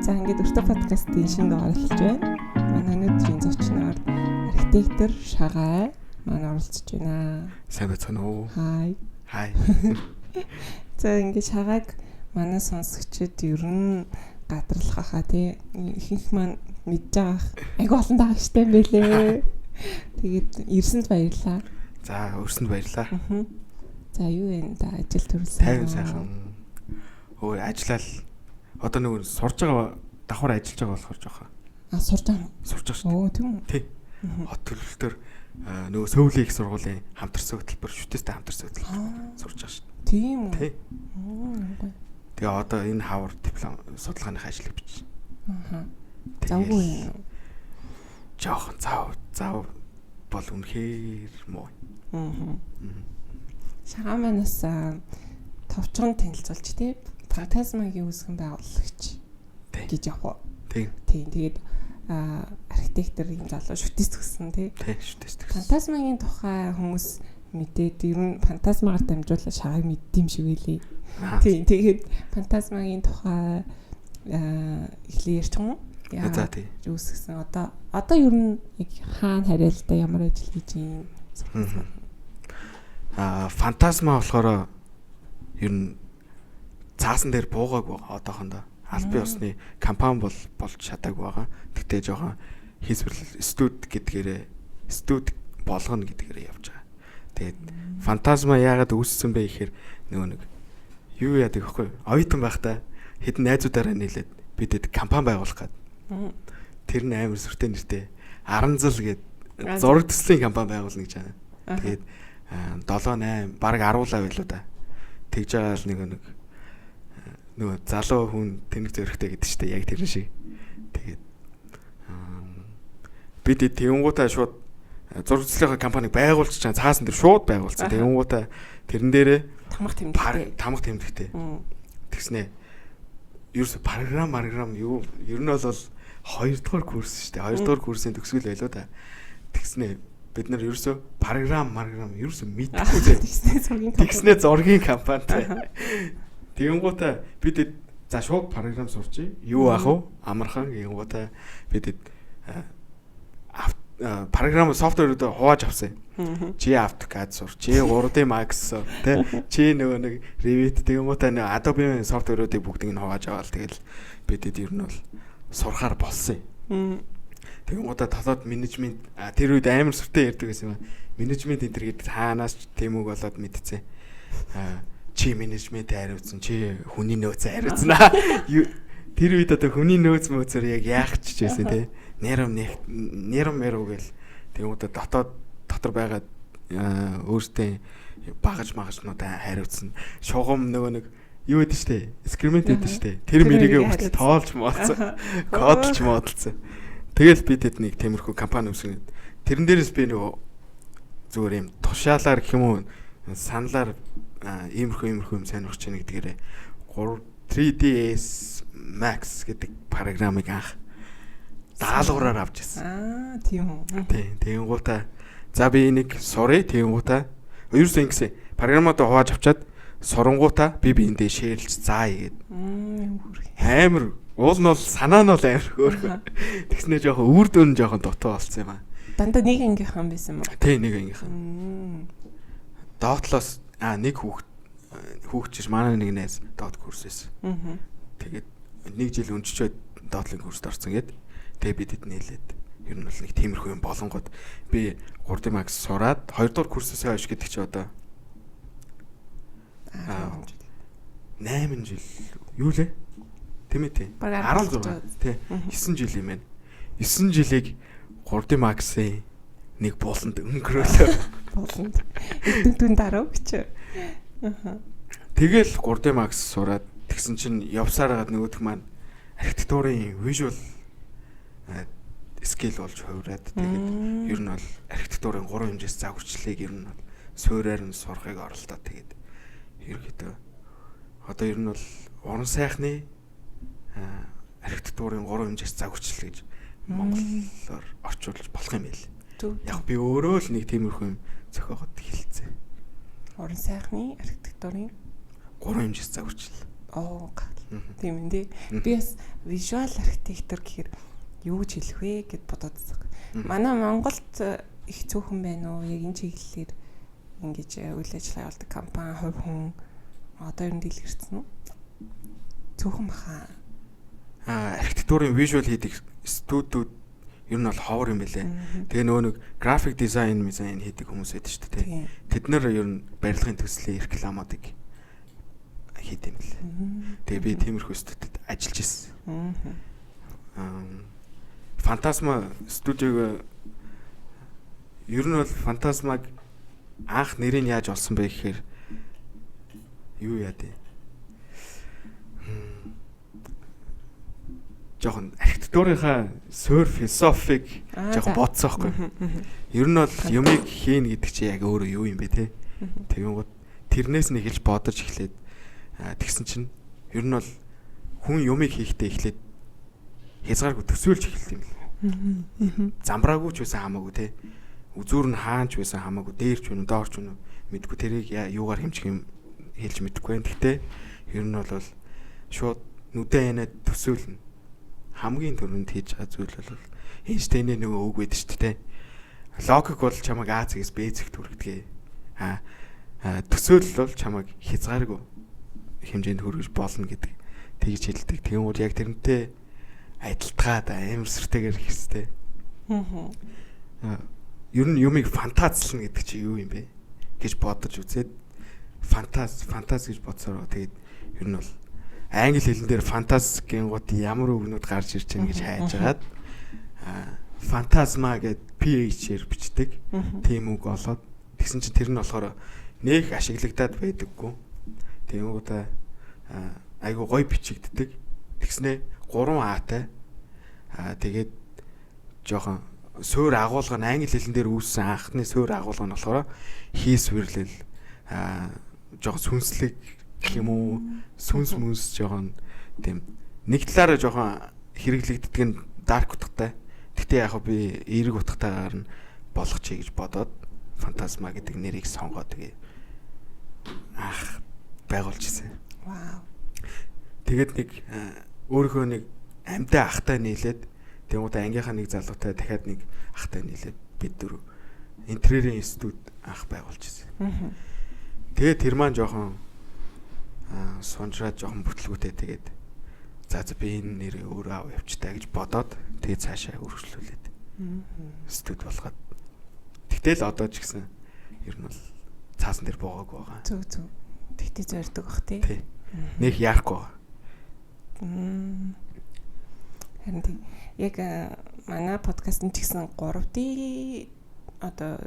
За ингээд өртөө подкастын шинэ дугаар эхэлж байна. Манай өнөөдрийн зочноор архитектор Шагай манай оролцож байна. Сайн байцгаана уу? Хай. Хай. За ингээд Шагайг манай сонсогчид ер нь гадарлах хаа тий. Ихэнх маань мэдж байгаа. Айгу олон даа штэ бэлээ. Тэгээд ирсэнд баярлаа. За, өрсөнд баярлаа. За юу вэ? Да ажил төрүүлсэн. Тайван сайхан. Өө ажиллал одоо нэг сурж байгаа давхар ажиллаж байгаа болохоор жоохон. Сурж байгаа. Сурж байгаа шүү. Оо тийм үү. Тий. Хот төлөвлөлтөөр нөгөө Сөүлийн их сургуулийн хамтарсан хөтөлбөр шүтээстэй хамтарсан хөтөлбөр сурж байгаа шүү. Тийм үү. Тий. Тэгээ одоо энэ хавар диплом судалгааных ажлыг бичиж. Завгүй юм. Жоохон зав бол үнэхээр муу. Шагай манаас товчхон танилцуулж тий. Фантазмагийн үүсгэн байгуулагч гэж явах. Тийм. Тэгээд архитекторын залуу шүтээс төгссөн тий. Тийм шүтээс төгссөн. Фантазмагийн тухай хүмүүс мэдээд ер нь фантазмагаар дамжуулаад Шагайг мэддэм шиг байлээ. Тийм. Тэгээд фантазмагийн тухай эхлээ ярьчих юм уу? За тий. Үүсгэсэн. Одоо ер нь яг хаана хариалта ямар ажил хийж юм? Фантазма болохоор ер нь цаасан дээр буугааг байгаа одоохондоо. Албан ёсны компани болж чадаагүй байгаа. Тэгтээ жоохон хийсвэрлэл студ болгоно гэдгээр явж байгаа. Тэгээд фантазма яагаад үүссэн бэ гэхээр нэг юу яадаг вэ? Оюутан байхдаа хэдэн найзуудаараа нийлээд бидэд компани байгуулах гээд. Тэр нь амар сүртэй нэртэй Аранзал гэдэг зураг төслийн компани байгуулна гэж байна. Тэгээд 7 8 баг 10 лав байлуу да. Тэгж байгаа л нөгөө залуу хүн тэнэг зөрөгтэй гэдэг чинь яг тэр шиг. Тэгээд бид тэнгуутаа шууд зураг төслийн компаниг байгуулж чана цаасан дээр шууд байгуулсан. Тэнгуутаа тэрэн дээрээ тамга тэмдэгтэй. Тэгснэ. Ерөөсө програм юу ер нь бол 2 дугаар курс шүү дээ. 2 дугаар курсын төгсгөл байлоо да. Тэгснэ бид нар ерөөсө програм ерөөсө мэдхгүй зэ. Тэгснэ зургийн компанитай. Тэнгуутаа бид за шууд програм сурчээ. Юу аах вэ? Амархан тэнгуутаа бид програм софтверүүд хувааж авсан. Чи AutoCAD сур, чи 3D Max тэ чи нөгөө нэг Revit тэнгуутаа нөгөө Adobe софтверүүдийг бүгдийг нь хувааж аваад тэгэл бидэд ер нь бол сурахаар болсон юм. Тэнгуутаа талаад менежмент тэр үед амар сүртэй ярьдаг байсан юм. Менежмент энэ төр гэдэг хаанаас ч тэмүг болоод мэдцээ. Чи менежмент хариуцсан, чи хүний нөөц хариуцсан. Тэр үед одоо хүний нөөц мөөцөр яг яах ч гэсэн тий. Нэрм гэл тэнгуутаа дотор байгаа өөртөө багажнуудаа хариуцсан. Шугам нөгөө нэг юу гэдэг штэ? Скримент гэдэг штэ. Тэр мэрийгээ хүртэл тоолж моолцсон. Кодлж модалцсан. Тэгэл бид хэд нэг темирхүү компани үүсгэн. Тэрэн дээрээс би нөгөө зүгээр юм тушаалаар гэх юм уу саналаар иймэрхүү юм сонирхож байна гэдгээрээ 3ds Max гэдэг програмыг анх даалгавраар авч ирсэн. Тийм үү. Тийм. Тэнгуутаа за би энийг сурыг тэнгуутаа ерөөсөө ингэсэн програмуудаа хувааж авчаад сурангуудаа би эндээ шеэрлж заа игээд. Амар уул нь бол санаа нь бол амар хөөрхөн. Тэгснэ жоохон үр дүн жоохон дутуу болсон юм аа. Дандаа нэг ангийнхан байсан юм уу? Тийм нэг ангийнхан. Доотлоос нэг хүүхчиш манай нэг найз доот курс байсан. Тэгээд нэг жил өнччөөд доотлын курст орсон гээд тэгээд бидэд нээлээд ер нь бол нэг тиймэрхүү юм болонгод би 3D Max сураад 2 дугаар курсээс хойш гэдэг чи одоо 8 жил юу лээ? Тийм ээ. 16 тий. 9 жил юм байна. 9 жилийг 3D Max-ийн нэг бууланд өнгөрөөлөө. Бууланд. Дүн дараа өчөө. Тэгэл 3D Max сураад тэгсэн чинь явсаар хагаад нөгөөх маань архитектурын visual skill болж хувираад тэгээд ер нь бол архитектурын 3 хэмжээс загварчлалыг ер нь бол суурьаар нь сурахыг оролдоо тэгээд ерөөхдөө одоо ер нь бол уран сайхны архитектурын 3 хэмжээс загварчлал гэж монголоор орчуулж болох юм байл. Яг би өөрөө л нэг тиймэрхүү юм зохиогод хэлцээ. Уран сайхны архитектурын 3 хэмжээс загварчлал. Оо. Тийм ээ. Би бас visual architecture гэхээр юу гэж хэлэх вэ гэд бодоодсон. Манай Монголд их цөөхөн байна уу? Яг энэ чиглэлээр ингэж үйл ажиллагаа явуулдаг компани, хувь хүн одоо ер нь дэлгэрсэн үү? Цөөхөн баха. Архитектурын visual хийдэг студиуд ер нь бол ховор юм байлээ. Тэгээ нөгөө нэг graphic design хийдэг хүмүүс байдаг шүү дээ. Тэд нэр ер нь барилгын төслийн рекламуудыг хийдэг юм лээ. Тэгээ би тиймэрхүү студиуд ажиллаж ирсэн. Фантасма студиог ер нь бол Фантасмаг анх нэрийг яаж олсон бэ гэхээр юу яа дээ. Жохон архитектурынхаа суур философик жохон бодсон байхгүй. Ер нь бол юмыг хийн гэдэг чинь яг өөрөө юу юм бэ те. Тэгвэл тэрнээс нь эхэлж бодож эхлээд тэгсэн чинь ер нь бол хүн юмыг хийхдээ эхлээд хязгааргүй төсөөлж эхэлт юм л. Замбраагүй ч байсан хамаагүй те. Үзүүр нь хаанч байсан хамаагүй дээрч вэ доорч вэ мэдгүй тэрийг юугаар хэмжих юм хэлж мэдэхгүй байна. Гэхдээ ер нь бол шууд нүдэн янаад төсөөлнө. Хамгийн түрүүнд хийж байгаа зүйл бол Эйнштейний нөгөө үг байдаг шүү дээ. Логик бол чамайг А зэгээс Б зэгт хүргэдэг. Төсөөлөл бол чамайг хязгааргүй хэмжээнд хүргэж болно гэдэг тэгж хэлдэг. Тийм үл яг тэрнтэй адилтгаад амар сэртэйгээр хийстэй. Ер нь юмыг фантазлна гэдэг чинь юу юм бэ гэж бодож үзээд фантаз гэж бодсороо тэгээд ер нь бол англи хэлэн дээр фантаз гингууд ямар үгнүүд гарч ирж байгаа гэж хайж агаад фантазма гэд PH-ээр бичдэг. Тийм үг олоод тэгсэн чинь тэр нь болохоор нэх ашиглагдаад байдаггүй. Тийм үгтэй айгу гой бичигддэг. Тэгснээ 3А-тай. Тэгээд жоохон суур агуулга нь англи хэлэн дээр үүссэн анхны суур агуулга нь болохоор хийс вэрлэл жоохон сүнслэг гэх юм уу сүнс мүнс жоохон тийм нэг талаараа жоохон хэрэглэгддэг нь дарк утгатай. Гэтэ яг би эерэг утгатайгаар нь болгочихъя гэж бодоод фантазма гэдэг нэрийг сонгоод тэгээ байгуулж ирсэн. Вау. Тэгээд нэг өөрийнхөө нэг амьтаа ахтай нийлээд тэгмүүд ангийнхаа нэг залуутай дахиад нэг ахтай нийлээд бид дөрөв интерьерийн институт анх байгуулж ирсэн. Тэгээд тэр маань жоохон сунжраад жоохон бүтлгүүтэй тэгээд за би энэ нэрээ өөрөө аваа явчихтаа гэж бодоод тэгээд цаашаа өргөжлүүлээд студ болгоод тэгтэл одоо ч гэсэн ер нь бол цаасан дээр буугаагүй байгаа. Зүг. Тэгтээ зорддог бах тий. Нэх яахгүй байгаа. Харин тийм яг манай подкаст нь ч гэсэн 3D одоо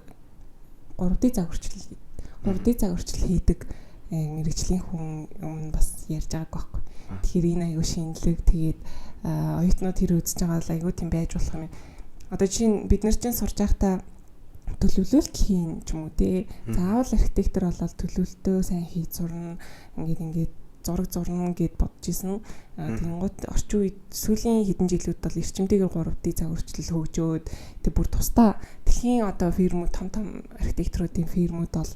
3D загварчил хийдэг мэргэжлийн хүн өмнө бас ярьж байгааг байхгүй. Тэгэхээр энэ аягүй шинэлэг тэгээд оюутнууд тэр үзэж байгаа л аягүй тийм байж болох юм. Одоо жишээ бид нар чинь сурж байхдаа төлөвлөлт хийн ч юм уу те. Заавал архитектор болоод төлөвлөлтөө сайн хийж сурна. Ингээд зураг зурна гэд бодож исэн. Тэнгууд орчин үед сүүлийн хэдэн жилүүд бол эрчимтэйгээр 3D загварчлал хөгжөөд тэг бүр тусдаа дэлхийн одоо фирмүүд том архитекторуудын фирмүүд бол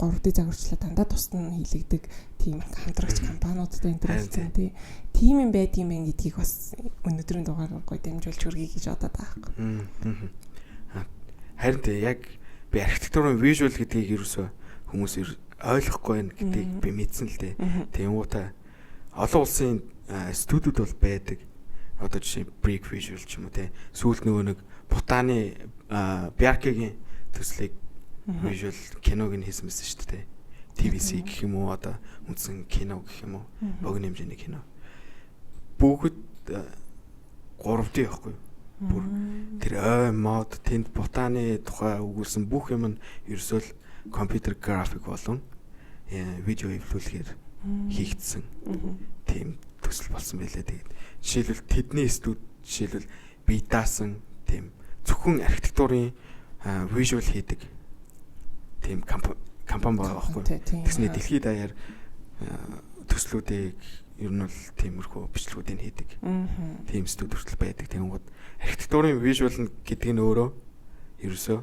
3D загварчлал дандаа тусна хийлэгдэг тийм хамтрагч компаниудтай интернет тий. Тийм юм байдгийм байх гэдгийг бас өнөөдрийн дугаар гоё дамжуулж хүргэе гэж бодоод байгаа. Харин тий яг би архитектурын visual гэдгийг ерөөсөө хүмүүс ойлгохгүй байна гэдгийг би мэдсэн л дээ. Тийм уутай олон улсын студиуд бол байдаг. Одоо жишээ Brick Visual ч юм уу те. Сүүлд нөгөө нэг Бутаны Бяркегийн төслийг visual киног нь хийсэн байсан шүү дээ. TVC гэх юм уу одоо үндсэн кино гэх юм уу богино хэмжээний кино. Бүгд 3D явахгүй. Бүр тэр мод тэнд Бутаны тухай өгүүлсэн бүх юм нь ерөөсөө компьютер график болон видео эвлүүлэхээр хийгдсэн тийм төсөл болсон байлээ. Тэгээд жишээлбэл тэдний студ жишээлбэл бие даасан тийм зөвхөн архитектурын visual хийдэг тийм компани байгаа байхгүй. Тэгснэ дэлхийд даяар төслүүдийг ер нь бол тиймэрхүү бичлэгүүдийг хийдэг. Тийм студ хүртэл байдаг. Тэнгууд архитектурын visual гэдэг нь өөрөө ерөөсөө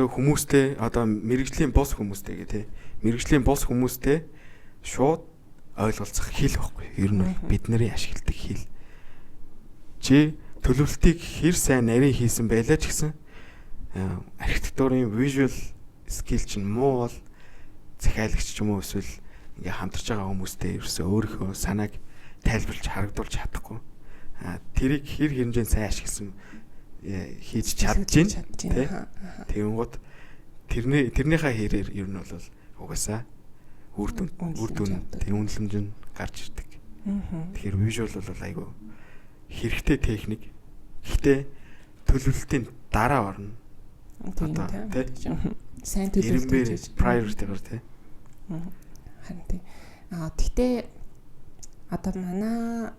хүмүүстэй одоо мэрэгжлийн бос хүмүүстэй гэх тээ. Мэрэгжлийн бос хүмүүстэй шууд ойлголцох хэл байхгүй. Ер нь бол бидний ашигладаг хэл. Чи төлөвлөлтийг хэр сайн нарийн хийсэн байлаа ч гэсэн архитектурын visual skill чинь муу бол захиалагч ч юм уу эсвэл ингээ хамтарч байгаа хүмүүстэй ерөөсөө өөрийнхөө санааг тайлбарлаж харагдуулж чадахгүй. Тэрийг хэр хэмжээнд сайн ашигласан хийж чадчихээн. Тэгэнгუთ тэрнийхээ хэрээр ер нь бол угаасаа үр дүн үнэлэмж нь гарч ирдэг. Тэгэхээр visual бол айгүй хэрэгтэй техник. Гэхдээ төлөвлөлтийн дараа орно. Одоо тий. Сайн төлөвлөлт priority-гоор тий. Харин тий. Гэхдээ одоо манай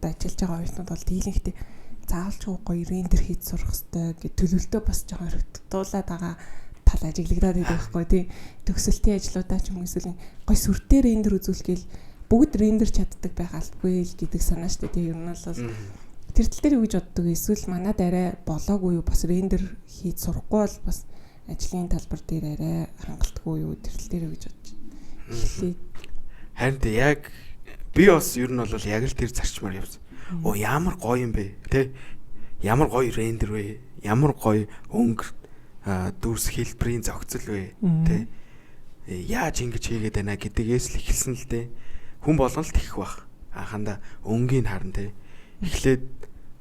ажиллаж байгаа оюутнууд бол дийлэнхтэй заавалч гоё рендер хийж сурах хэрэгтэй гэж төлөвлөлтөө бас жоохон өргөдүүлээд байгаа тал ажиглагдаад байдаг байхгүй тий. Төгсөлтийн ажлуудаа ч юм эсвэл гоё сүртэй рендер үзүүлгээл бүгд рендер чаддаг байх албагүй л гэдэг санаа шүү дээ. Тий. Ер нь бол тэр тал дээр юу гэж боддог вэ? Эсвэл манад арай болоогүй юу? Бас рендер хийж сурахгүй бол бас ажлын талбар дээр арай хангалтгүй юу? Тэр тал дээр юу гэж бодож байна? Харин яг би бас ер нь бол яг л тэр зарчмаар явсан. Оо ямар гоё юм бэ? Тэ? Ямар гоё рендер вэ? Ямар гоё өнгө дүрс хэлбэрийн зохицол вэ? Тэ? Яаж ингэж хийгээд байна гэдгээс л эхэлсэн л дээ. Хүн болгон л тэгэх бах. Анхандаа өнгийг харна тэ. Эхлээд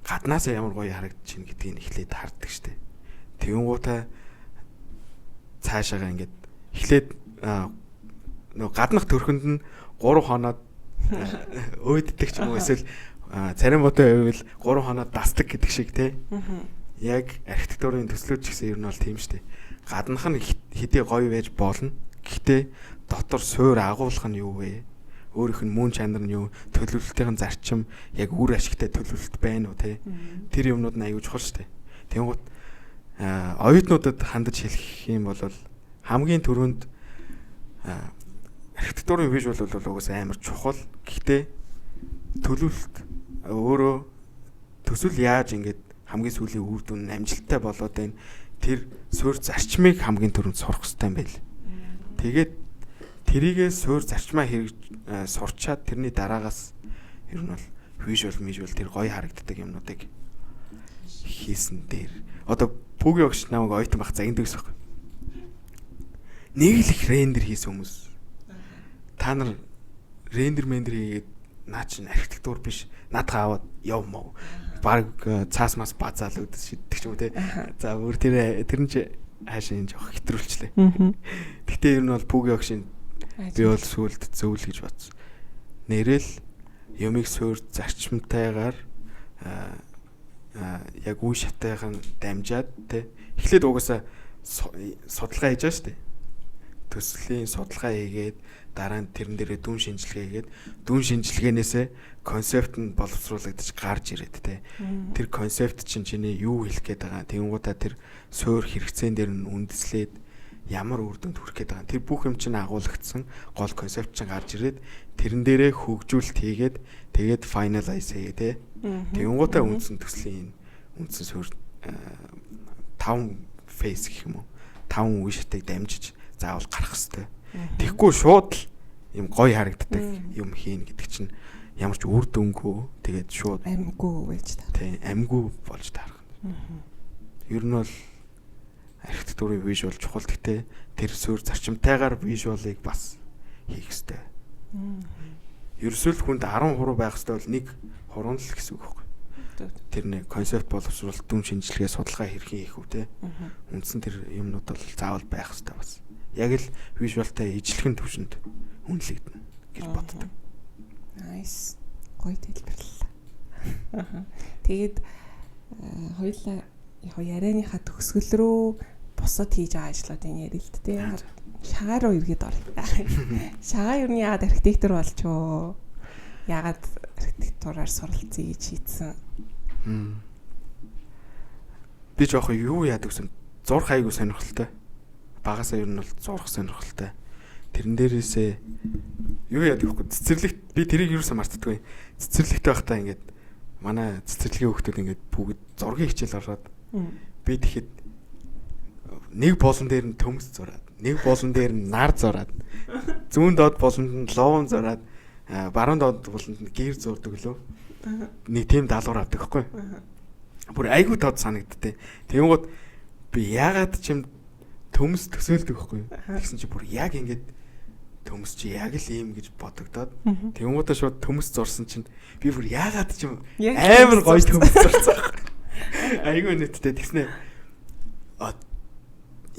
гаднаасаа ямар гоё харагдаж байна гэдгийг эхлээд харддаг штэ. Тэгэнгუутаа цаашаага ингээд эхлээд нөгөө гаднах төрхөнд нь 3 хоноод өөддөг ч юм уу эсвэл царин бодоо байвал 3 хоноод дасдаг гэдэг шиг те. Яг архитектурын төслүүд ч гэсэн ер нь бол тийм штэ. Гаднах нь хэдий гоё байж болно. Гэхдээ дотор суур агуулгах нь юу вэ? Өөрийнх нь мөн чанар нь юу? Төлөвлөлтийн зарчим яг үр ашигтай төлөвлөлт байна уу те? Тэр юмнууд нь аюул чухал штэ. Тэнгуут оюутнуудад хандаж хэлэх юм бол хамгийн түрүүнд архитектурын visual бол угсаа амар чухал. Гэхдээ төлөвлөлт өөрөө төсөл яаж ингэж хамгийн сүүлийн үр дүн амжилттай болоод байна. Тэр суурь зарчмыг хамгийн түрүүнд сурах хэрэгтэй юм байл. Тэгээд тэрийгээ суурь зарчмаа хэрэг сурчаад тэрний дараагаас ер нь бол visual тэр гоё харагддаг юмнуудыг хийсэн дээр. Одоо Пүгийн огш намайг ойтон бах загиндаг гэсэн юм. Нэг л их рендер хийсэн хүмүүс. Та нар рендер хийгээд наа чин архитектур биш наадхаа аваад явмаа. Баг цаас мас базаал үүдс шиддэг ч юм уу те. За өөр тэр нь ч хаашаа энэ жоох хэтрүүлчлээ. Гэхдээ ер нь бол Пүгийн огшийн би бол сүулт зөвл гэж бодсон. Нэрэл юмыг суурь зарчимтайгаар яг үе шатайхан дамжаад те. Эхлээд угаасаа судалгаа хийж байгаа шүү дээ. Төслийн судалгаа хийгээд дараа нь тэрэн дээрээ дүн шинжилгээ хийгээд дүн шинжилгээнээсээ концепт нь боловсруулагдаж гарч ирээд те. Тэр концепт чинь чиний юу хэлэх гээд байгаа. Тэнгуудаа тэр суурь хэрэгцээн дээр нь үндэслээд ямар үр дүнд хүрэх гээд байгаа. Тэр бүх юм чинь агуулгдсан гол концепт чинь гарч ирээд тэрэн дээрээ хөгжүүлэлт хийгээд тэгээд finalize хийгээ те. Тэнгуудаа үндсэн төслийн үндсэн суурь 5 фейс гэх юм уу 5 үе шатыг дамжиж заавал гарах хэрэгтэй. Тэгэхгүй шууд л юм гоё харагддаг юм хийн гэдэг чинь ямар ч үр дүнгүй тэгээд шууд амгүй байж таа. Тийм амгүй болж таарах. Ер нь бол архитектурын visual чухал гэхдээ тэр суурь зарчимтайгаар visual-ыг бас хийх хэрэгтэй. Ерөөсөл хүнд 10 хуруу байх хэрэгтэй бол нэг хуруу л гэсэн үг байхгүй. Тэр нэг концепт боловсруулалт дүн шинжилгээ судалгаа хэрхэн хийх үү те. Үндсэн тэр юмнууд бол заавал байх хэрэгтэй бас. Яг л visual-тай ижлэхэн төвшөнд үнэлэгдэнэ гэж боддог. Nice. Гоё тайлбарлалаа. Тэгээд хоёулаа ярианыхаа төгсгөл рүү бусад хийж байгаа ажлуудын ярилт те. Шагаар руу эргээд орё. Шагаа юу яагаад архитектор болчихоо? Яагаад архитектураар суралцъя гэж шийдсэн? Би жоох юу яадаг гэсэн зурх айгу сонирхолтой. Багасаа ер нь бол зурх сонирхолтой. Тэрэн дээрээсээ юу яадаг вэ? Цэцэрлэгт би тэрийг юусан мартдаггүй. Цэцэрлэгт байхдаа ингээд манай цэцэрлэгийн хүүхдүүд ингээд бүгд зургийн хичээл ороод би тэгэхэд нэг болон дээр нь төмс зураад, нэг болон дээр нь нар зураад, зүүн доод болонд нь ловон зураад, баруун доод болонд нь гэр зурдаг лөө. Нэг тийм даалгавар авдаг байхгүй. Бүр айгүй тод санагдтыг. Тэнгууд би яагаад ч юм төмс төсөөлдөг байхгүй. Тэгсэн чи бүр яг ингэж төмс чи яг л ийм гэж бодогдоод тэнгуудаа шууд төмс зурсан чинь би бүр яагаад ч юм амар гоё төмс зурсан. Айгүй нэттэй тэгснэ.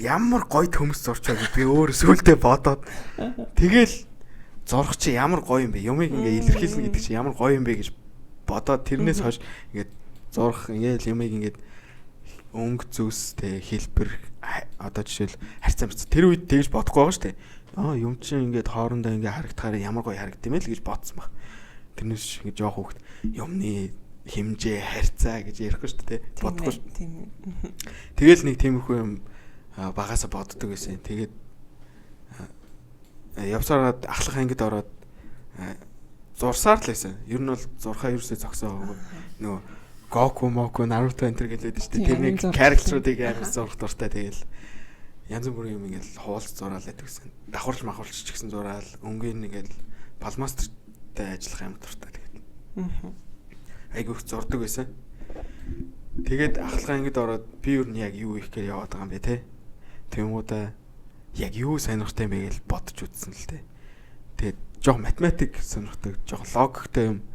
Ямар гоё төмс зурчаа гэж би өөр сүултээ бодоод тэгэл зурх чи ямар гоё юм бэ? Юмыг ингээ илэрхийлнэ гэдэг чи ямар гоё юм бэ гэж бодоод тэрнээс хойш ингээд зурх ингээл юмыг ингээд өнгө зүс тэ хэлбэр одоо жишээл харьцаа мэт тэр үед тэгж бодохгүй байгаа шүү дээ. Юм чинь ингээд хоорондоо ингээ харагдахаар ямар гоё харагдсан юм бэ л гэж бодсон баг. Тэрнээс ингээ жоох хөвгт юмны хэмжээ харьцаа гэж ярихгүй шүү дээ. Бодохгүй шүү. Тэгэл нэг тиймэрхүү юм багасаа боддог байсан. Тэгээд явсараад ахлах ангид ороод зурсаар л байсан. Ер нь бол зурхаа ерөөсөө зогсоо. Нөгөө Гоку, Моку, Наруто энэ төр гэлээд шүү дээ. Тэрний character-уудыг амар зурх дуртай. Тэгэл янз бүрийн юм ингээл хуулц зураал гэдэгсэн. Давхарч махуулч ч гэсэн зураал, өнгийн ингээл палмастертай ажиллах юм дуртай. Тэгээд айгүйх зурдаг байсан. Тэгээд ахлах ангид ороод би юу нь яг юу их гэж яваад байгаа юм бэ те. Тэнгуудаа яг юу сонирхтой юм бэ гэж бодож үзсэн л те. Тэгээд жоох математик сонирхдаг, жоох логиктэй юм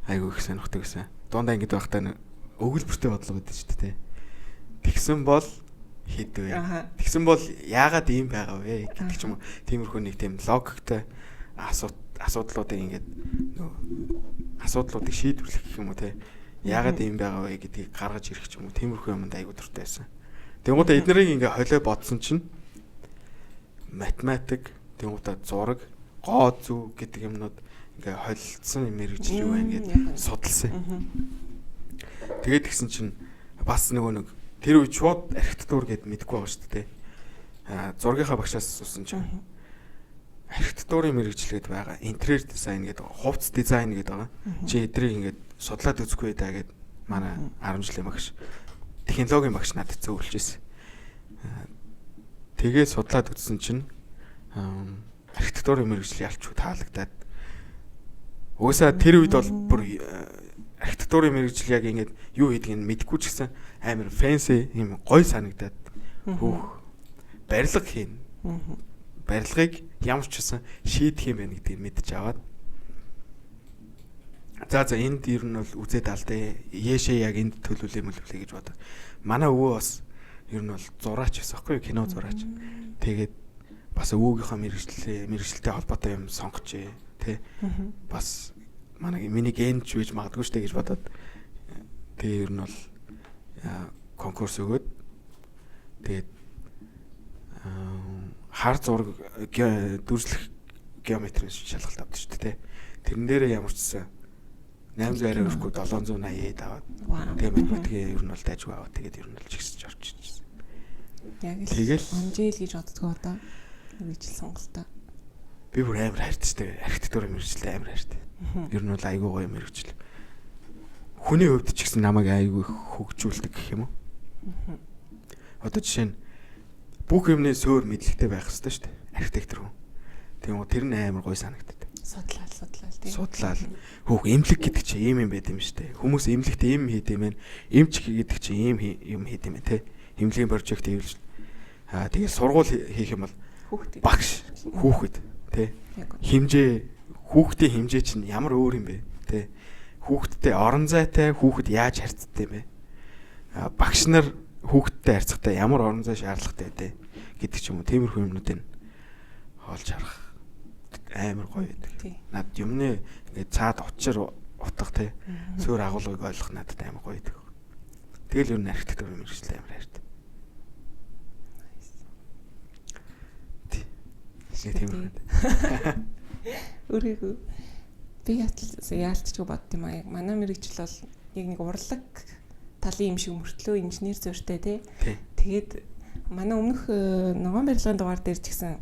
айгүй их сонирхдаг гэсэн. Дундаа ингэж байхдаа өгүүлбэртэй бодлого гэдэг шүү дээ. Тэгсэн бол хийдвэ. Тэгсэн бол яагаад ийм байгаа вэ гэдэг ч юм уу. Тиймэрхүү нэг тийм логиктэй асуудлуудыг ингэж асуудлуудыг шийдвэрлэх гэх юм уу те. Яагаад ийм байгаа вэ гэдгийг гаргаж ирэх ч юм уу. Тиймэрхүү юмд айгүй дуртай байсан. Тэнгуудаа эднэрийг ингээ холио бодсон чинь математик, тэнгуудаа зураг, гоо зүү гэдэг юмнууд ингээ холилдсон мэрэгжил юу байна гэдээ судалсан. Тэгээд гисэн чинь бас нөгөө нэг тэр үе шууд архитектур гэд мэдэхгүй байгаа шүү дээ. Зургийнхаа багшаас асуусан чинь архитектурын мэрэгжил гээд байгаа. Интерьер дизайн гэдэг, хувцс дизайн гэдэг байгаа. Чи эдрийг ингээ судлаад үзэхгүй даа гэд манай 10 жилийн багш технологийн багш надад зөвлөж ирсэн. Тэгээ судлаад үзсэн чинь архитектурын мэрэгжил ялчгүй таалагдаад уусаа тэр үед бол бүр архитектурын мэрэгжил яг ингэж юу хийдгийг мэдэхгүй ч гэсэн амар фэнси юм гоё санагдаад хөөх барилга хийн. Барилгыг ямар ч гэсэн шийдэх юм байна гэдгийг мэдж аваад за энд ер нь бол үзээд алдаа яашээ яг энд төлөвлөе гэж бодоод манай өвөө бас ер нь бол зураач байсан байхгүй кино зураач. Тэгээд бас өвөөгийнхөө мэрэгчлэлтэй холбоотой юм сонгочээ тий. Бас миний генч байж магадгүй штэ гэж бодоод тэгээ ер нь бол конкурс өгөөд тэгээд хар зураг дүрслэх геометрийн шалгалт авдаг штэ тий. Тэрэн дээрээ ямар ч гэсэн 800 өрөхгүй 780 аваад тэгээ математикийн ер нь бол дайжгүй аваад тэгээд ер нь л жигсэж орчихсон. Яг л онжээл гэж боддгоо одоо мэрэгжил сонголтоо. Би бүр амар хайртай архитектурын мэрэгжилтэй амар хайртай. Ер нь бол айгүй гоё мэрэгжил. Хүний хувьд ч гэсэн намайг айгүй хөгжүүлдэг гэх юм уу. Одоо жишээ нь бүх юмны сөөр мэдлэгтэй байх хэрэгтэй шүү дээ. Архитектор хүн. Тийм үү тэр нь амар гоё санагддаг. Судлал. Хөөх эмнэлэг гэдэг чинь ийм юм байд юм шүү дээ. Хүмүүс эмнэлэгт ийм хийд юм байна. Эмч гэдэг чинь ийм юм хийд юм байна те. Эмнэлгийн прожект хийвэл тэгээ сургууль хийх юм бол багш хүүхэд те. Хэмжээ хүүхдийн хэмжээ чинь ямар өөр юм бэ те. Хүүхдтэй орон зайтай хүүхэд яаж харьцдаг юм бэ? Багш нар хүүхдтэй харьцахдаа ямар орон зай шаардлагатай те гэдэг ч юм уу. Тиймэрхүү юмнуудыг хоолж харах амар гоё байдаг. Над юмны ингээд цаад учир утга те зөөр агуулгыг ойлгох надад амар гоё байдаг. Тэгэл ер нь архитектурын мэргэжил амар хайртай. Тийм үү. Өөрийгөө би яалтчгүй бодд юм аа. Манай мэргэжил бол яг нэг урлаг талын юм шиг мөртлөө инженер зөртэй тий. Тэгээд манай өмнөх ногоон барилгын дугаар дээр ч гэсэн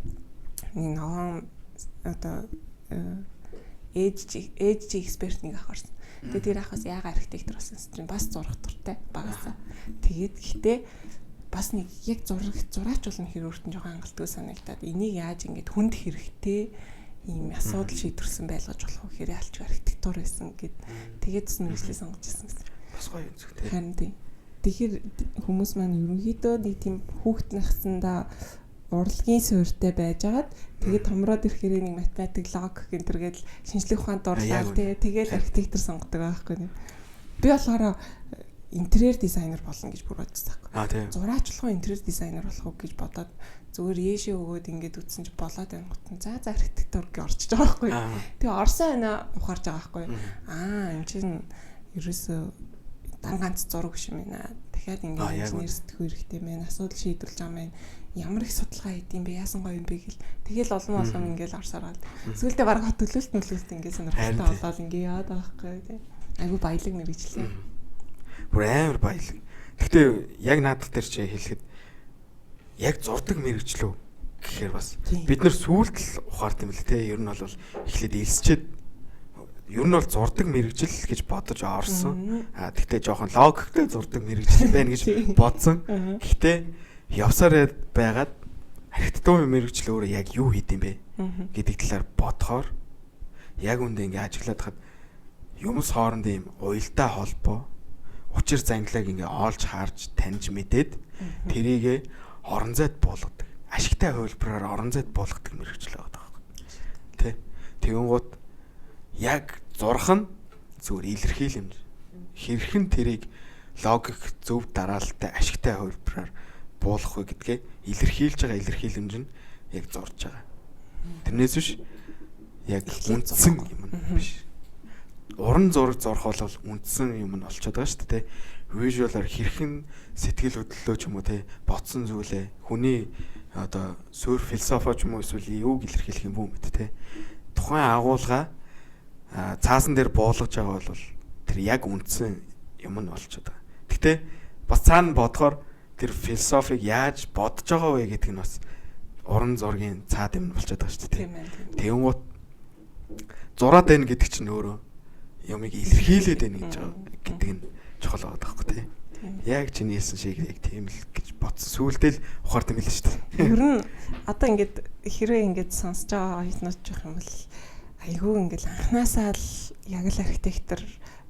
нэг ногоон одоо ээж экспертнийг авахарсан. Тэгээд тэр ахаас яага архитектор болсон чинь бас зурх дуртай багасаа. Тэгээд гэхдээ бас нэг яг зураач болно хэр өөртөө жоохон хангалттай санагдаад энийг яаж ингэж хүнд хэрэгтэй ийм асуудал шийдвэрсэн байлгаж болох вэ гэхээр алч архитектур байсан гэд тэгээд бас мэргэжлээ сонгож ирсэн гэсэн. Бас гоё юм зүг тий. Харин тийм. Тэгэхээр хүмүүс маань ерөнхийдөө нэг тийм хүүхэд насндаа урлагийн суурьтай байжгаад тэгээд томроод ирэхээр нэг математик логик гэнтэргээл шинжлэх ухаанд орлоо тэгээд архитектор сонгодог байхгүй нэг. Би болохоор интерьер дизайнер болно гэж бүр бодсон байхгүй. Зураачлах интерьер дизайнер болох уу гэж бодоод зүгээр яашээ өгөөд ингээд үтсэн чи болоод байна гутан. За архитектор гэж орчиж байгаа байхгүй. Тэгээ орсон байна ухаарж байгаа байхгүй. Энэ чинь ерөөсөө дан ганц зураг биш юм байна. Дахиад ингээд инженер сэтгүү хэрэгтэй байна. Асуудал шийдвэрлэж байгаа юм. Ямар их судалгаа хийдэм бэ? Яасан гоё юм бэ гэл. Тэгэл олон ингээд орсоор гал. Сүүлдээ баг хот төлөвлөлт ингээд сонирхолтой болоод ингээд яад байгаа байхгүй. Айгу баялаг мэрэгчлээ. Бүр амар баялаг. Гэхдээ яг наадах дээр чи хэлэхэд яг зурдаг мэрэгчлөө гэхээр бас бид нар сүүлд л ухаард юм л те. Ер нь бол эхлээд элсчээд ер нь бол зурдаг мэрэгжил гэж бодож орсон. Гэхдээ жоохон логиктэй зурдаг мэрэгжил байна гэж бодсон. Гэхдээ явсараад байгаад архитектурын мэрэгжил өөрөө яг юу хийдэм бэ гэдэг талаар бодохоор яг үндэ ингээ ажиглаад хад юмс хоорондын юм уялдаа холбоо учир занглааг ингээ оолж харж таньж мэдээд тэрийгэ орон зайд буулгадаг. Ашигтай хувилбараар орон зайд буулгадаг мэрэгжил байгаа байхгүй. Тэ. Тэгэнгუთ яг зурх нь зүгээр илэрхийлэмж. Хэрхэн тэрийг логик зөв дараалттай ашигтай хувилбараар буулгах вэ гэдгээ илэрхийлж байгаа илэрхийлэмж нь яг зурж байгаа. Тэрнээс биш яг үндсэн юм биш. Уран зураг зорх бол үндсэн юм нь олцоод байгаа шүү дээ. Visual-аар хэрхэн сэтгэл хөдлөлөө ч юм уу те бодсон зүйлээ хүний одоо суурь философи ч юм уу эсвэл юуг илэрхийлэх юм бүү мэд те. Тухайн агуулга цаасан дээр буулгаж байгаа бол тэр яг үндсэн юм нь олцоод байгаа. Гэхдээ бас цаана бодохоор тэр философиг яаж бодож байгаа вэ гэдг нь бас уран зургийн цаад юм болчиход байгаа шүү дээ. Тэгэнгუთ зураад байна гэдэг чинь өөрөө юмыг илэрхийлээд байна гэж байгаа гэдэг нь чухал байгаа байхгүй тий. Яг чиний хэлсэн шиг яг тийм л гэж бодсон. Сүүлдээ л ухаард юм л шүү дээ. Ер нь одоо ингээд хэрвээ ингээд сонсож байгаа хэднүүд жоох юм бол айгүй ингээд анханасаа л яг л архитектор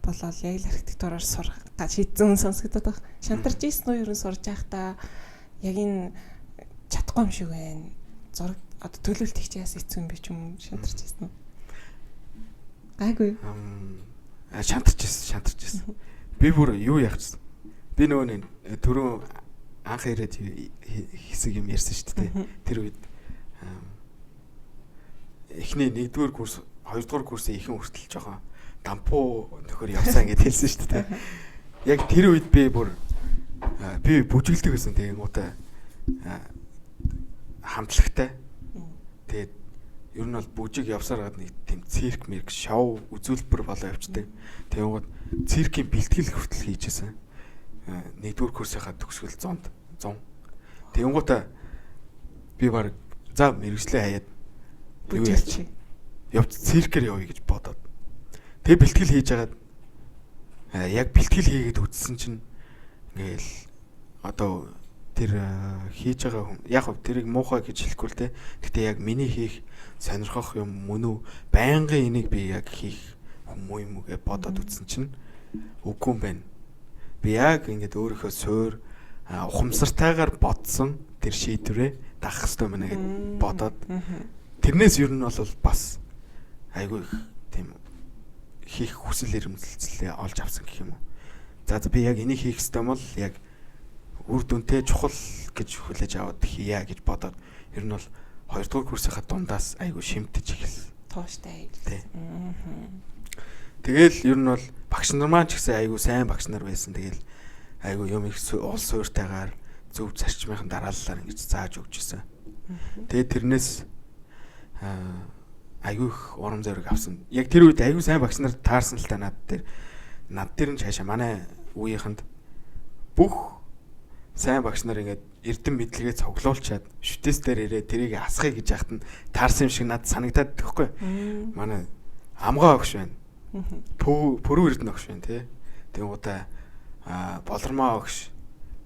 болоод яг л архитектураар сурах гэж шийдсэн сонсогдоод байна. Шантарч ийсэн үү ер нь сурж байхдаа яг энэ чадахгүй юм шиг байна. Зураг одоо төлөвлөлт хийчихээс эцүү юм би ч юм шантарч ийсэн үү? Гайгүй. Шантарч ийсэн. Би бүр юу яахчихсан. Би нөгөө түрүү анх ирээд хэсэг юм ярьсан шүү дээ. Тэр үед эхний 1-р курс, 2-р курсын ихэнх хүртэл жоохон дампуу нөхөр явсан гэж хэлсэн шүү дээ. Яг тэр үед би бүр би бүжиглдэг байсан. Тэгээ гутаа хамтлагтай. Тэгээд ер нь бол бүжиг явсаар гад нэг тийм цирк мэрк шоу үзүүлбэр болоо явцдаг. Тэгээд гот циркийн бэлтгэл хүртэл хийжсэн. 1-р курсынхаа төгсгөл 100. Тэгээд гутаа би баг за мэрэгчлээ хаяад бүжиглчих. Явц циркээр явъя гэж бодоод. Тэгээ бэлтгэл хийж агаад яг бэлтгэл хийгээд үтсэн чинь ингээл одоо тэр хийж байгаа хүн яг хөө тэрийг муухай гэж хэлэхгүй л те. Гэтэ яг миний хийх сонирхох юм мөн үү? Байнгын энийг би яг хийх юм уу гэж бодоод үтсэн чинь үгүй юм байна. Би яг ингээд өөрийнхөө суур ухамсартайгаар бодсон тэр шийдвэрээ дагах хэрэгтэй мэнэ гэж бодоод тэрнээс ер нь бол бас айгүй их тийм хийх хүсэл эрмэлзлээ олж авсан гэх юм уу. За би яг энийг хийх хэрэгтэй бол яг үр дүнтэй чухал гэж хүлээж аваад хийя гэж бодоод ер нь бол 2-р курсынхаа дундаас айгүй шимтэж эхэлсэн. Тууштай. Тэгэл ер нь бол багш нар маань ч гэсэн айгүй сайн багш нар байсан. Тэгэл айгүй юм их уул суурьтайгаар зөв зарчмынхан дараалалаар ингэж зааж өгч ирсэн. Тэгээд тэрнээс айгүй их урам зориг авсан. Яг тэр үед айгүй сайн багш нар таарсан л та над дээр нь цаашаа манай үеийнхэнд бүх сайн багш нар ингээд эрдэм мэдлэгээ цуглуулчаад шүтээс дээр ирээ тэрийг асахыг гэж яхад нь таарсан юм шиг надад санагдаад төгхгүй. Манай амгаа багш байна. Пүрүү эрдэнэ багш байна тий. Тэгээ удаа болормоо багш.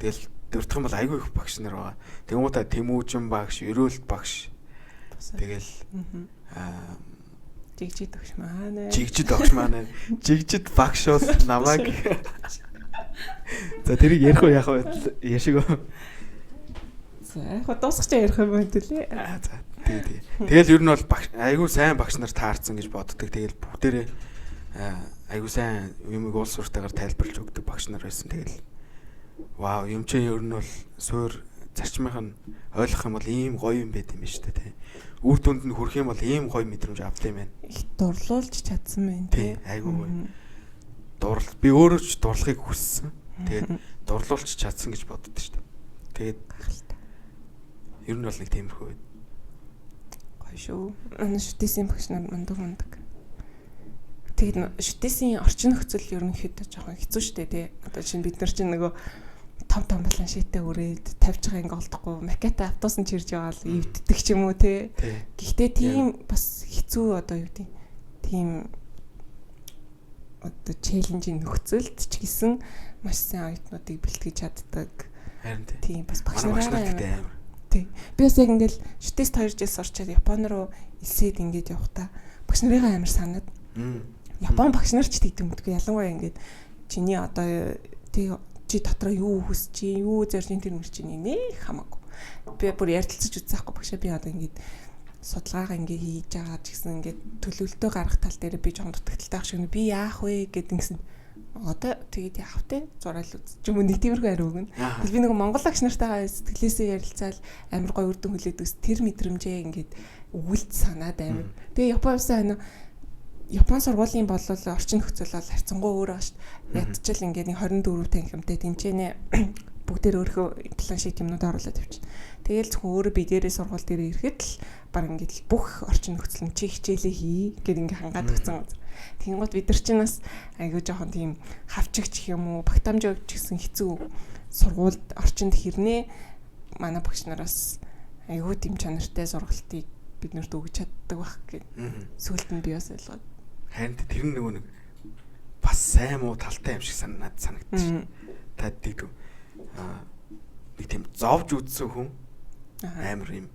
Тэгэл дурдах юм бол айгүй их багш нар байгаа. Тэнгуудаа Тэмүүжин багш, Өрөөлт багш. Тэгэл жигжид багш маань. Жигжид багш маань. Жигжид багш бол намайг за тэрийг ярих уу яах вэ? Яшиг. За яг дуусгач ярих юм байна төлөө. За тэгэл ер нь бол айгүй сайн багш нар таарсан гэж боддог. Тэгэл бүгдээрээ айгүй сайн юмыг уул суртаагаар тайлбарлаж өгдөг багш нар байсан. Тэгэл вау, юм чинь ер нь бол суур зарчмынх нь ойлгох юм бол ийм гоё юм байт юм шүү дээ. Үр дүнд нь хүрэх юм бол ийм гоё мэдрэмж авдаг юм байна. Их дурлуулж чадсан байна тий. Айгүй гоё. Би өөрөө ч дурлахыг хүссэн. Тэгээд дурлуулж чадсан гэж боддоо шүү дээ. Тэгээд ер нь бол нэг тиймэрхүү байд. Гоё шүү. Шүтээсийн багш нар мундаг. Тэгээд шүтээсийн орчин нөхцөл ерөнхийдөө жоохон хэцүү шүү дээ тий. Одоо чинь бид нар чинь нөгөө том балан шийтэй өрөөд тавьж байгаа ингээ олдохгүй макета автобусан чирж яваал эвддэг ч юм уу тий. Гэхдээ тийм бас хэцүү одоо юу гэдэг тийм одоо челленжийн нөхцөлд ч гэсэн маш сайн оюутнуудыг бэлтгэж чаддаг. Харин тийм бас багш нартай амар. Тий. Би бас яг ингээл шүтээс 2 жил сурчаад Япон руу илсээд ингээд явахдаа багш нарыгаа амар санаад. Япон багш нар ч тэгдэг мэдгүй ялангуяа ингээд чиний одоо чи дотроо юу хүсэж, юу зорж тэр мөр чинь нэх хамаагүй. Би бүр ярилцаж үзээхгүй багшаа би одоо ингээд судалгаагаа ингээ хийж байгаа ч гэсэн ингээд төлөвлөлтөө гаргах тал дээр би жоохон дутагдaltaй ах шиг би яах вэ гэд ингэсэн. Одоо тэгээд яах вэ? Зураал үз. Ч юм уу нэг тиймэрхүү хариу өгнө. Тэгэл би нэг монгол агш нартайгаа сэтгэлээсээ ярилцаал амар гой үрдэн хүлээд өс тэр мэдрэмжээ ингээд өгүүлт санаад амар. Тэгээ Япон сургуулийн болол орчин нөхцөл бол харьцангуй өөр байгаа шүү дээ. Ядчил ингээд 24 танхимтай тэнцэнэ бүгдээр өөрхөө планшет юмнууд оруулаад тавьчих. Тэгээл зөвхөн өөрөө би дээрээ сургууль дээр ирэхэд л баг ингээд бүх орчин нөхцөл нь чи хичээлээ хий гэд ингээд хангаад өгсөн. Тэнгууд бид нар чинь бас айгүй жоохон тийм хавчигч юм уу багтаамж өгч гэсэн хэцүү сургуульд орчинд хэрнээ манай багш нараас айгүй тийм чанартай сургалтыг биднэрт өгч чаддаг байх гэд сүулт нь би бас ойлгоод. Харин тэр нэг бас сайн муу талтай юм шиг санагдчих. Та дийдв. Нэг тийм зовж үзсэн хүн амар юм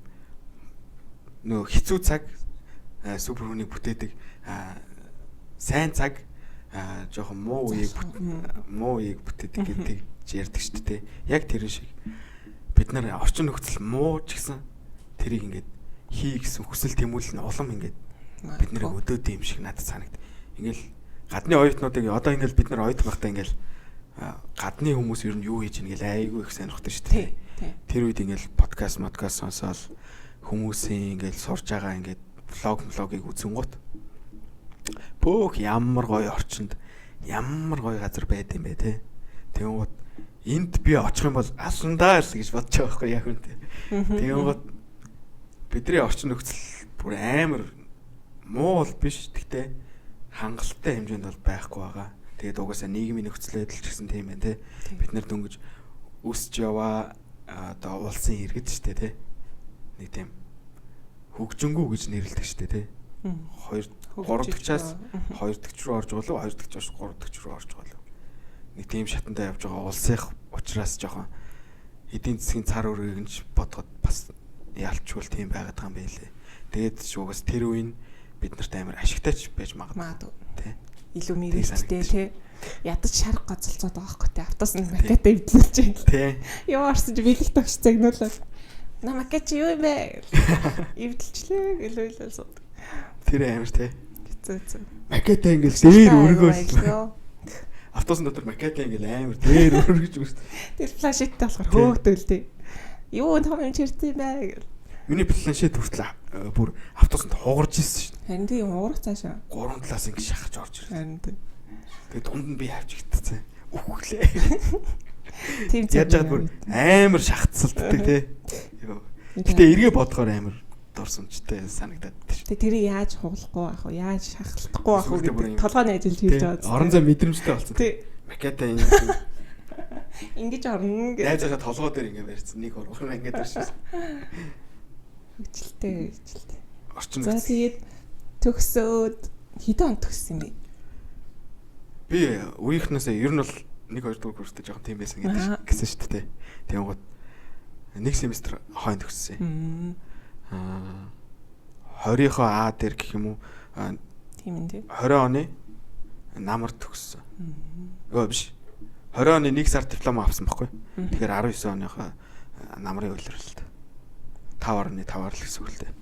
нөө хэцүү цаг супер хүнийг бүтээдэг сайн цаг жоохон муу үеийг бүтээдэг гэдэг ярьдаг шүү дээ. Яг тэр шиг бид нар орчин нөхцөл муу ч гэсэн тэрийг ингээд хий гэсэн хүсэл тэмүүлэл нь улам ингээд бид нэр өдөөд юм шиг надад санагд. Ингээл гадны оюутнуудыг одоо ингээл бид нар оюут багтаа ингээл гадны хүмүүс ер нь юу хийж ингээл айгүй их сонирхдаг шүү дээ. Тэр үед ингээл подкаст сонсоол хүмүүсийн ингээл сурж байгаа ингээд влогийг үзэнгуут бөөх ямар гоё орчинд ямар гоё газар байд юм бэ те. Тэнгууд энд би очих юм бол аландаа л гэж бодож байгаа байхгүй яг үнтэй. Тэнгууд бидний орчин нөхцөл бүр амар муу бол биш. Гэхдээ хангалттай хэмжээнд бол байхгүй байгаа. Тэгээд угаасаа нийгмийн нөхцөл байдал ч гэсэн тийм байна те. Бид нар дөнгөж өсч яваа одоо улсын иргэд ч те. Нэг тийм хөгжингүү гэж нэрлэдэг ч те. 3 дахьчаас 2 дахь руу орж болов 2 дахьчаас 3 дахь руу орж болов. Нэг тийм шатандаа явж байгаа улсынх учраас жоохон эдийн засгийн цар өрөөг нь бодоход бас ялчгүй тийм байгаад байгаа юм байлээ. Тэгээд шуугаас тэр үеийн бид нарт амар ашигтайч байж магадгүй тий. Илүү мэрэгчтэй тий. Ядаж шарга гоцолцоод байгаа байхгүй тий. Автоос нь макета эвдлүүлж байгаа. Тий. Юу орсож бэлэг тогч загнуулаад на макет юу юм бэ? Эвдэлчлээ гэлээ сууд. Тэр амар тий. Хэцүү. Макета ингээл дээр өргөөл. Автоос дотор макета ингээл амар дээр өргөж үрс. Тэр планшеттэй болохоор хөөгдөөл тий. Юу том юм чиртэй юм бэ гэл. Миний планшет хүртэл бүр автобусанд хугарч ирсэн шүү дээ. Харин тийм хугарах цаашаа. 3 талаас ингэ шахаж орж ирсэн. Харин тийм. Тэгээд дунд нь би хавч гитцээ. Үхглээ. Тийм яаж яагаад бүр амар шахацсалддаг тий. Гэтэ эргээ бодохоор амар дурсамжтай санагдаад тий. Тэгээд тэрийг яаж хугалахгүй байх вэ? Яаж шахалтахгүй байх вэ гэдэг толгойн ажиллаж хийж байгаа. Орон зай мэдрэмжтэй болсон. Тий. Макета ингэж орно гэж. Яаж яагаад толгой дээр ингэ барьсан. Нэг ургах ингэ дэршсэн. Хөвчлээ. Орчин. За тэгээд төгсөөд хэдэн он төгссөн бэ? Би үеийнхнээс ер нь бол 1 2 дугаар курстэй жоохон тийм байсан гэсэн шүү дээ. Тэнгууд нэг семестр хойно төгссөн. 20-ийнхоо А дээр гэх юм уу? Тийм ээ. 20 оны намар төгссөн. Өө биш. 20 оны 1 сар диплом авсан байхгүй. Тэгэхээр 19 оныхоо намрын үйлрэлт 5.5-аар л гэсэн үг л дээ.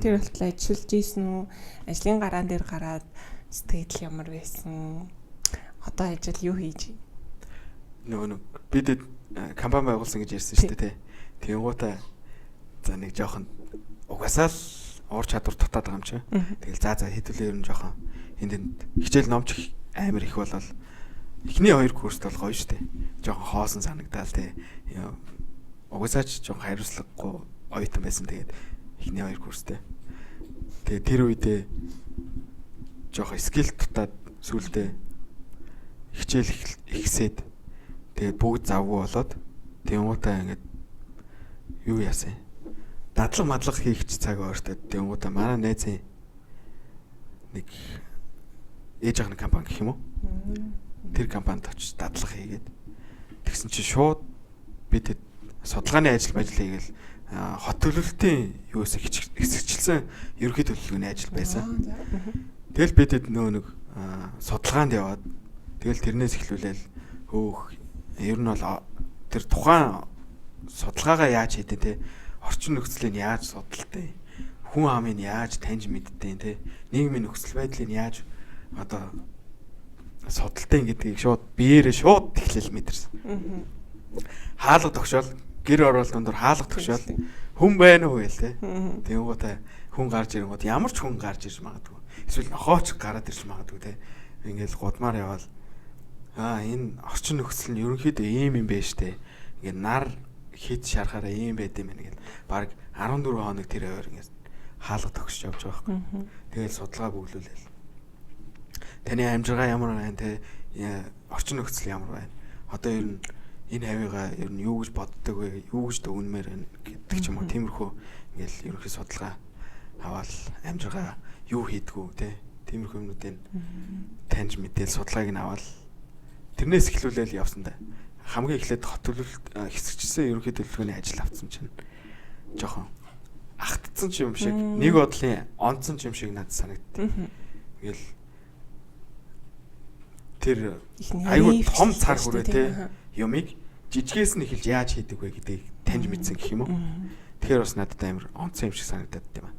Тэр болтол ажиллаж ийсэн үү? Ажлын гараан дээр гараад сэтгэл ямар байсан? Одоо ажил юу хийж? Нөгөө бид компани байгуулсан гэж ярьсан шүү дээ, тий. Тэнгуутаа за нэг жоохон угасаал уур чадвар дутаад байгаа юм чи. Тэгэл за хэдүүлээ ер нь жоохон энд хичээл номч амар их болол эхний 2 курст бол гоё шүү дээ. Жоохон хоосон санагдаал тий. Угасаач жоохон хариуцлагагүй оюутан байсан. Тэгээд эхний 2 курстэй. Тэгээд тэр үедээ жоохон скил дутаад сүулдэ хичээл ихсээд тэгээд бүгд завгүй болоод тэнгуутаа ингээд юу яасан? Дадлаг мадлаг хийх цаг ойртоод тэнгуутаа манай найзын нэг ээж ахны компани гэх юм уу? Тэр компанид очиж дадлаг хийгээд тэгсэн чинь шууд бид судалгааны ажил хийгээл хот төлөвлөлтийн юусаа хэсэгчлсэн ерөнхий төлөвлөгөөний ажил байсан. Тэгэл бид нөгөө нэг судалгаанд яваад тэгэл тэрнээс эхлүүлээл хөөх ер нь бол тэр тухайн судалгаагаа яаж хийдэ те орчин нөхцөлийг яаж судалдیں۔ Хүн амыг яаж таньж мэддیں۔ Те нийгмийн нөхцөл байдлыг яаж одоо судалдیں гэдгийг шууд биеэрээ шууд тэглэл мэдэрсэн. Хаалга тогшоол гэр орол дондор хаалга тогшоол хүн байна уу гээл те. Тэнгуутаа хүн гарч ирэнгүүт ямар ч хүн гарч ирж магадгүй. Эсвэл нохооч гараад ирж магадгүй те. Ингээл гудмаар явал энэ орчин нөхцөл нь ерөнхийдөө ийм юм байна штэ. Ингээд нар хит шарахаараа ийм байд юм байна гэл. Бараг 14 хоног тэр өөр ингээд хаалга тогсож явж байгаа байхгүй. Тэгэл судалгаа бүглүүлээл. Таны амжиргаа ямар байна те? Орчин нөхцөл ямар байна? Одоо ер нь энэ хавьяага ер нь юу гэж боддог вэ? Юу гэж дүгнмээр байна гэдэг ч юм уу. Тиймэрхүү ингээл ерөнхий судалгаа аваад амжиргаа юу хийдгүү те? Тиймэрхүү юмнуудыг таньж мэдээл судалгааг нь аваад тэрнээс эхлүүлээл явсан да. Хамгийн эхлээд хот төлөвлөлт хэсэгчсэн ерөнхий төлөвлөгөөний ажил авсан чинь жоохон агтцсан ч юм шиг нэг бодлын онцсон ч юм шиг надад санагдтыг. Ингээл тэр айгүй том цар хүрээ те юмыг жижигээс нь эхэлж яаж хийдэг вэ гэдгийг таньж мэдсэн гэх юм уу. Тэгэхээр бас надад амар онцсон юм шиг санагдаад байна.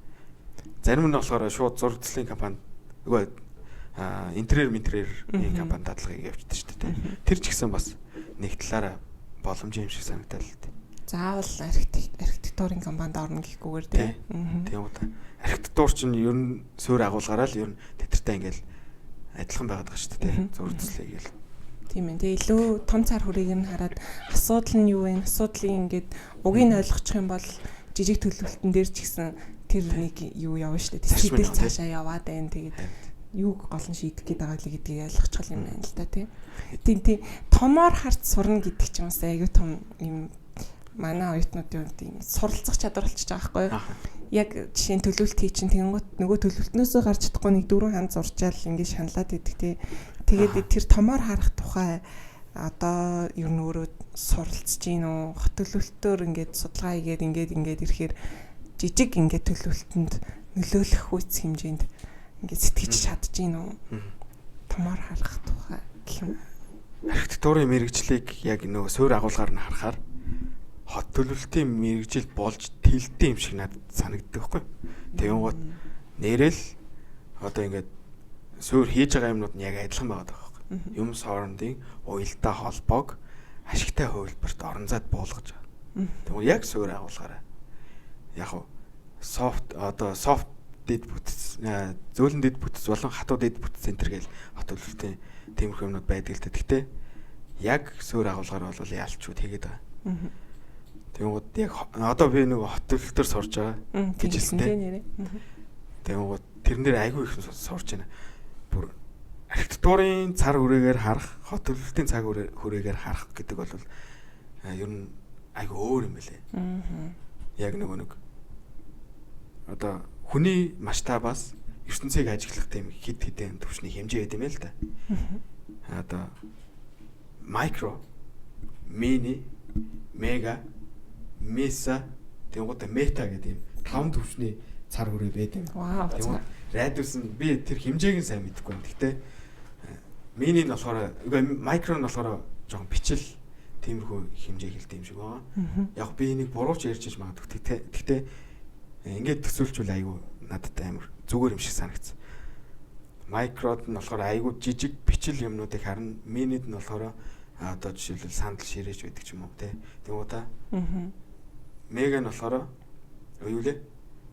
Зарим нь болохоор шууд зураг төслийн компани нөгөө интерьер компани дадлагыг явуулдаг шүү дээ. Тэр ч гэсэн бас нэг талаараа боломжтой юм шиг санагдал л дээ. Заавал архитектурын компанид орно гэхгүйгээр тий. Тийм үү. Архитектур чинь ер нь суурь агуулгаараа л ер нь тэтэртэй ингээл адилхан байгаад байгаа шүү дээ. Зураг төслийг гээл. Тийм ээ. Тэгээ илүү том цар хүрээг нь хараад асуудал нь юу вэ? Асуудлыг ингээд угийг нь ойлгочих юм бол жижиг төлөвлөлтөн дээр ч гэсэн тэр нэг юу явна шүү дээ. Сэтгэл цаашаа яваад байна. Тэгээд юуг гол нь шийдэх гээд байгаа л гэдгийг ойлгочих юм байна л да тий. Тийм томоор харц сурна гэдэг ч юм уу аюу том юм манай оюутнуудын үед юм суралцах чадвар болчихж байгаа байхгүй юу? Яг жишээ нь төлөвлөлт хий чинь тэнгуут нөгөө төлөвлөлтнөөсөө гарч чадахгүй нэг 4 ханд зурчаал ингээд шаналаад идэг тий. Тэгээд тэр томоор харах тухай одоо ер нь өөрөө суралцж гин үү? Хот төлөвлөлтөөр ингээд судалгаа хийгээд ингээд ирэхээр жижиг ингээд төлөвлөлтөнд нөлөөлөх хүч хэмжээнд ингээд сэтгэж чадчихээн үү? Томоор харах тухай гэх юм. Архитектурын мэрэгжлийг яг нөгөө суурь агуулгаар нь харахаар хот төлөвлөлтийн мэрэгжил болж тэлдэг юм шиг надад санагддаг байхгүй. Тэгэнгუთ нэрэл одоо ингээд суурь хийж байгаа юмнууд нь яг адилхан байгаад байгаа байхгүй. Юм соорондын уялдаа холбоог ашигтай хувилбарт орон зайд буулгаж байгаа. Тэгвэл яг суурь агуулгаараа яг софт дэд бүтц зөөлөн дэд бүтц болон хатуу дэд бүтц центр гээл хот төлөвлөлтийн тиймэрхүү юмнууд байдаг л да. Гэхдээ яг суурь агуулгаар бол яалчгүй тэгээд байгаа. Тэгвэл яг одоо би нэг хот төлөвлөлтөөр сурж байгаа гэж хэлсэн. Тэгвэл тэрэн дээр айгүй их сурж байна. Бүр архитектурын цар хүрээгээр харах, хот төлөвлөлтийн цаг хүрээгээр харах гэдэг бол ер нь айгүй өөр юм байлээ. Яг нэг одоо хүний масштабаас ертөнцийг ажиглах тийм хэд хэдэн төвшний хэмжээ байт юм л да. Одоо micro, mini, mega, mesa тэгвэл мета гэдэг юм 5 төвчний цар хүрээ байд юм. Вау. Тэгвэл радиус нь би тэр хэмжээг нь сайн мэдэхгүй байна. Гэхдээ мини нь болохоор микро нь болохоор жоохон бичил тиймэрхүү хэмжээ хэлдэг юм шиг байгаа. Яг би энийг бурууч ярьж магадгүй. Гэхдээ ингээд төсөөлчүүл айгүй надад амар зүгээр юм шиг санагдсан. Микрод нь болохоор айгүй жижиг бичил юмнуудыг харна. Минид нь болохоор одоо жишээлбэл сандал ширээж байдаг ч юм уу те. Тэгвэл та мега нь болохоор юу лээ?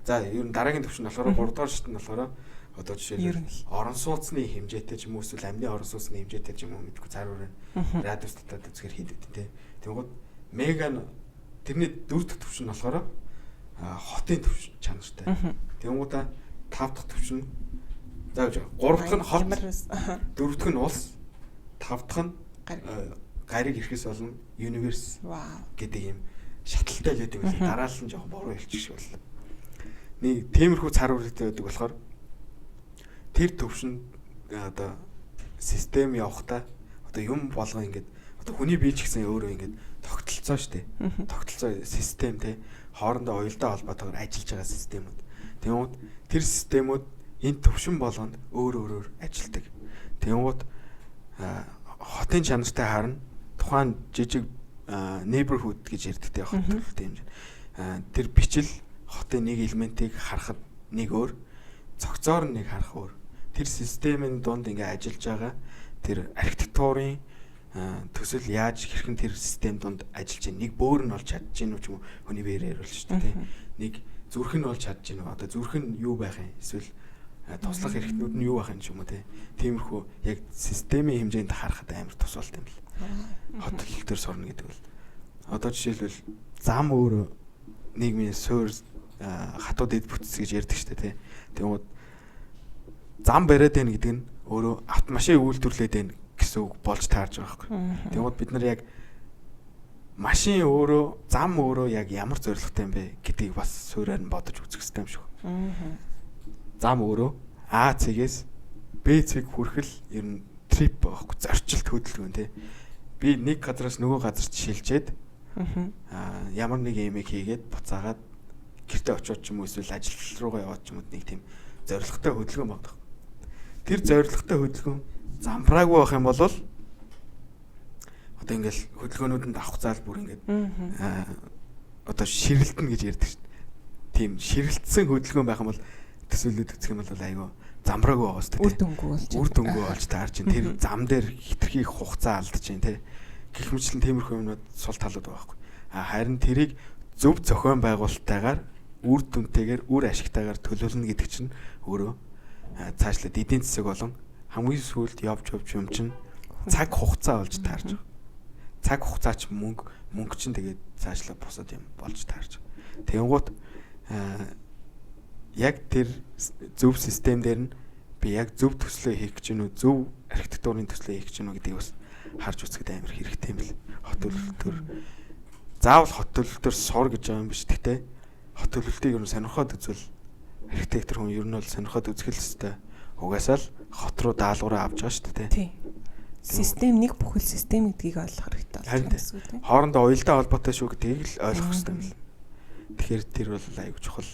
За ер нь дараагийн төвшин болохоор 3 дугаар шит нь болохоор одоо жишээлбэл орон сууцны хэмжээтэй ч юм уу эсвэл амьны орон сууцны хэмжээтэй ч юм уу мэдгүй цаар өрөө радиус татаад үзэхэр хийдэг те. Тэгвэл мега нь тэрний 4 дахь төвшин болохоор хотын төвшин чанартай. Тэгвэл та 5 дахь төвшин зааж 3 дахь нь хот, 4 дахь нь улс, 5 дахь нь гариг ирэхээс болно universe гэдэг юм шатлалтай л байдаг юм. Дараалал нь жоохон буруу хэлчих шиг боллоо. Нэг тиймэрхүү цар хүрээтэй байдаг болохоор тэр төвшин одоо систем явахдаа одоо юм болгоо ингээд одоо хүний бие ч гэсэн өөрөө ингээд тогтолцоо штэ. Тогтолцоо систем те хоорондоо уялдаа холбоотойгоор ажиллаж байгаа системүүд. Тэгмүүд тэр системүүд энэ төвшин болгонд өөр ажилладаг. Тэгмүүд хотын чанартай харна тухайн жижиг neighborhood гэж ярьдагтэй хот төрөлтэй юм. Тэр бичил хотын нэг элементийг харахад нэг өөр, цогцоор нэг харах өөр. Тэр системийн дунд ингээ ажиллаж байгаа тэр архитектурын төсөл яаж хэрхэн тэр систем дунд ажиллаж байгаа нэг бөөр нь олж чадж гин үү ч юм уу хүний биеэр ярил шүү дээ. Нэг зүрх нь олж чадж гин үү одоо зүрх нь юу байх юм эсвэл туслах хэрэгтнүүд нь юу байх юм ч юм уу тиймэрхүү яг системийн хэмжээнд харахад амар тусалт юм л. Хот төлөлтөөр сурна гэдэг бол одоо жишээлбэл зам өөрөө нийгмийн суурь хатууд эд бүтц гэж ярьдаг шүү дээ. Тэгмүүд зам бариад байна гэдэг нь өөрөө автомашин үйлдвэрлээд байна гэсэн үг болж таарж байгаа байхгүй. Тэгмүүд бид нар яг машин өөрөө зам өөрөө яг ямар зорилготой юм бэ гэдгийг бас суурьаар нь бодож үзэх хэрэгтэй юм шиг. Зам өөрөө А цэгээс Б цэг хүрэхэл ер нь трип байхгүй зорчилт хөдөлгөөн тий. Би нэг газараас нөгөө газарт шилжээд ямар нэг юмыг хийгээд буцаагаад гэртээ очиод ч юм уу эсвэл ажил руугаа яваад ч юм уу нэг тийм зорилготой хөдөлгөөн багтах. Тэр зорилготой хөдөлгөөн замбраагүй байх юм бол одоо ингээл хөдөлгөөнүүдэнд авах заал бүр ингээд одоо ширэлтэн гэж ярьдаг шүү дээ. Тийм ширэлтсэн хөдөлгөөн байх юм бол төсөөлөд үзэх юм бол айгүй замбраагүй байгаа шүү дээ. Үр дүнгүй болж таарч ин тэр зам дээр хитрхи их хугацаа алдаж ин тий. Гэх мэтлэн тиймэрхүү юмнууд сул талууд байгаа байхгүй. Харин тэрийг зөв зохион байгуулалттайгаар үр дүнтэйгээр үр ашигтайгаар төлөвлөнө гэдэг чинь өөрөө цаашлаад эдийн засаг болон хамгийн сүүлд явж юм чинь цаг хугацаа болж таарч байгаа. Цаг хугацаа ч мөнгө чинь тэгээд цаашлаад бусад юм болж таарч байгаа. Тэнгуут яг тэр зөв систем дээр нь би яг зөв төслөө хийх гэж нү зөв архитектурын төслөө хийх гэж нү гэдгийг бас харж үзэхэд амар хэрэгтэй юм бэл. Хот төлөлтөөр заавал хот төлөлтөөр сур гэж байгаа юм биш. Гэхдээ хот төлөлтийг ер нь сонирхоод үзвэл архитектор хүн ер нь бол сонирхоод үзэх л хэвээр угаасаа л хот руу даалгавраа авч байгаа шүү дээ. Тийм. Систем нэг бүхэл систем гэдгийг ойлгох хэрэгтэй байна. Хоорондоо уялдаа холбоотой шүү гэдгийг л ойлгох хэрэгтэй юм л. Тэгэхээр тэр бол аюул чухал.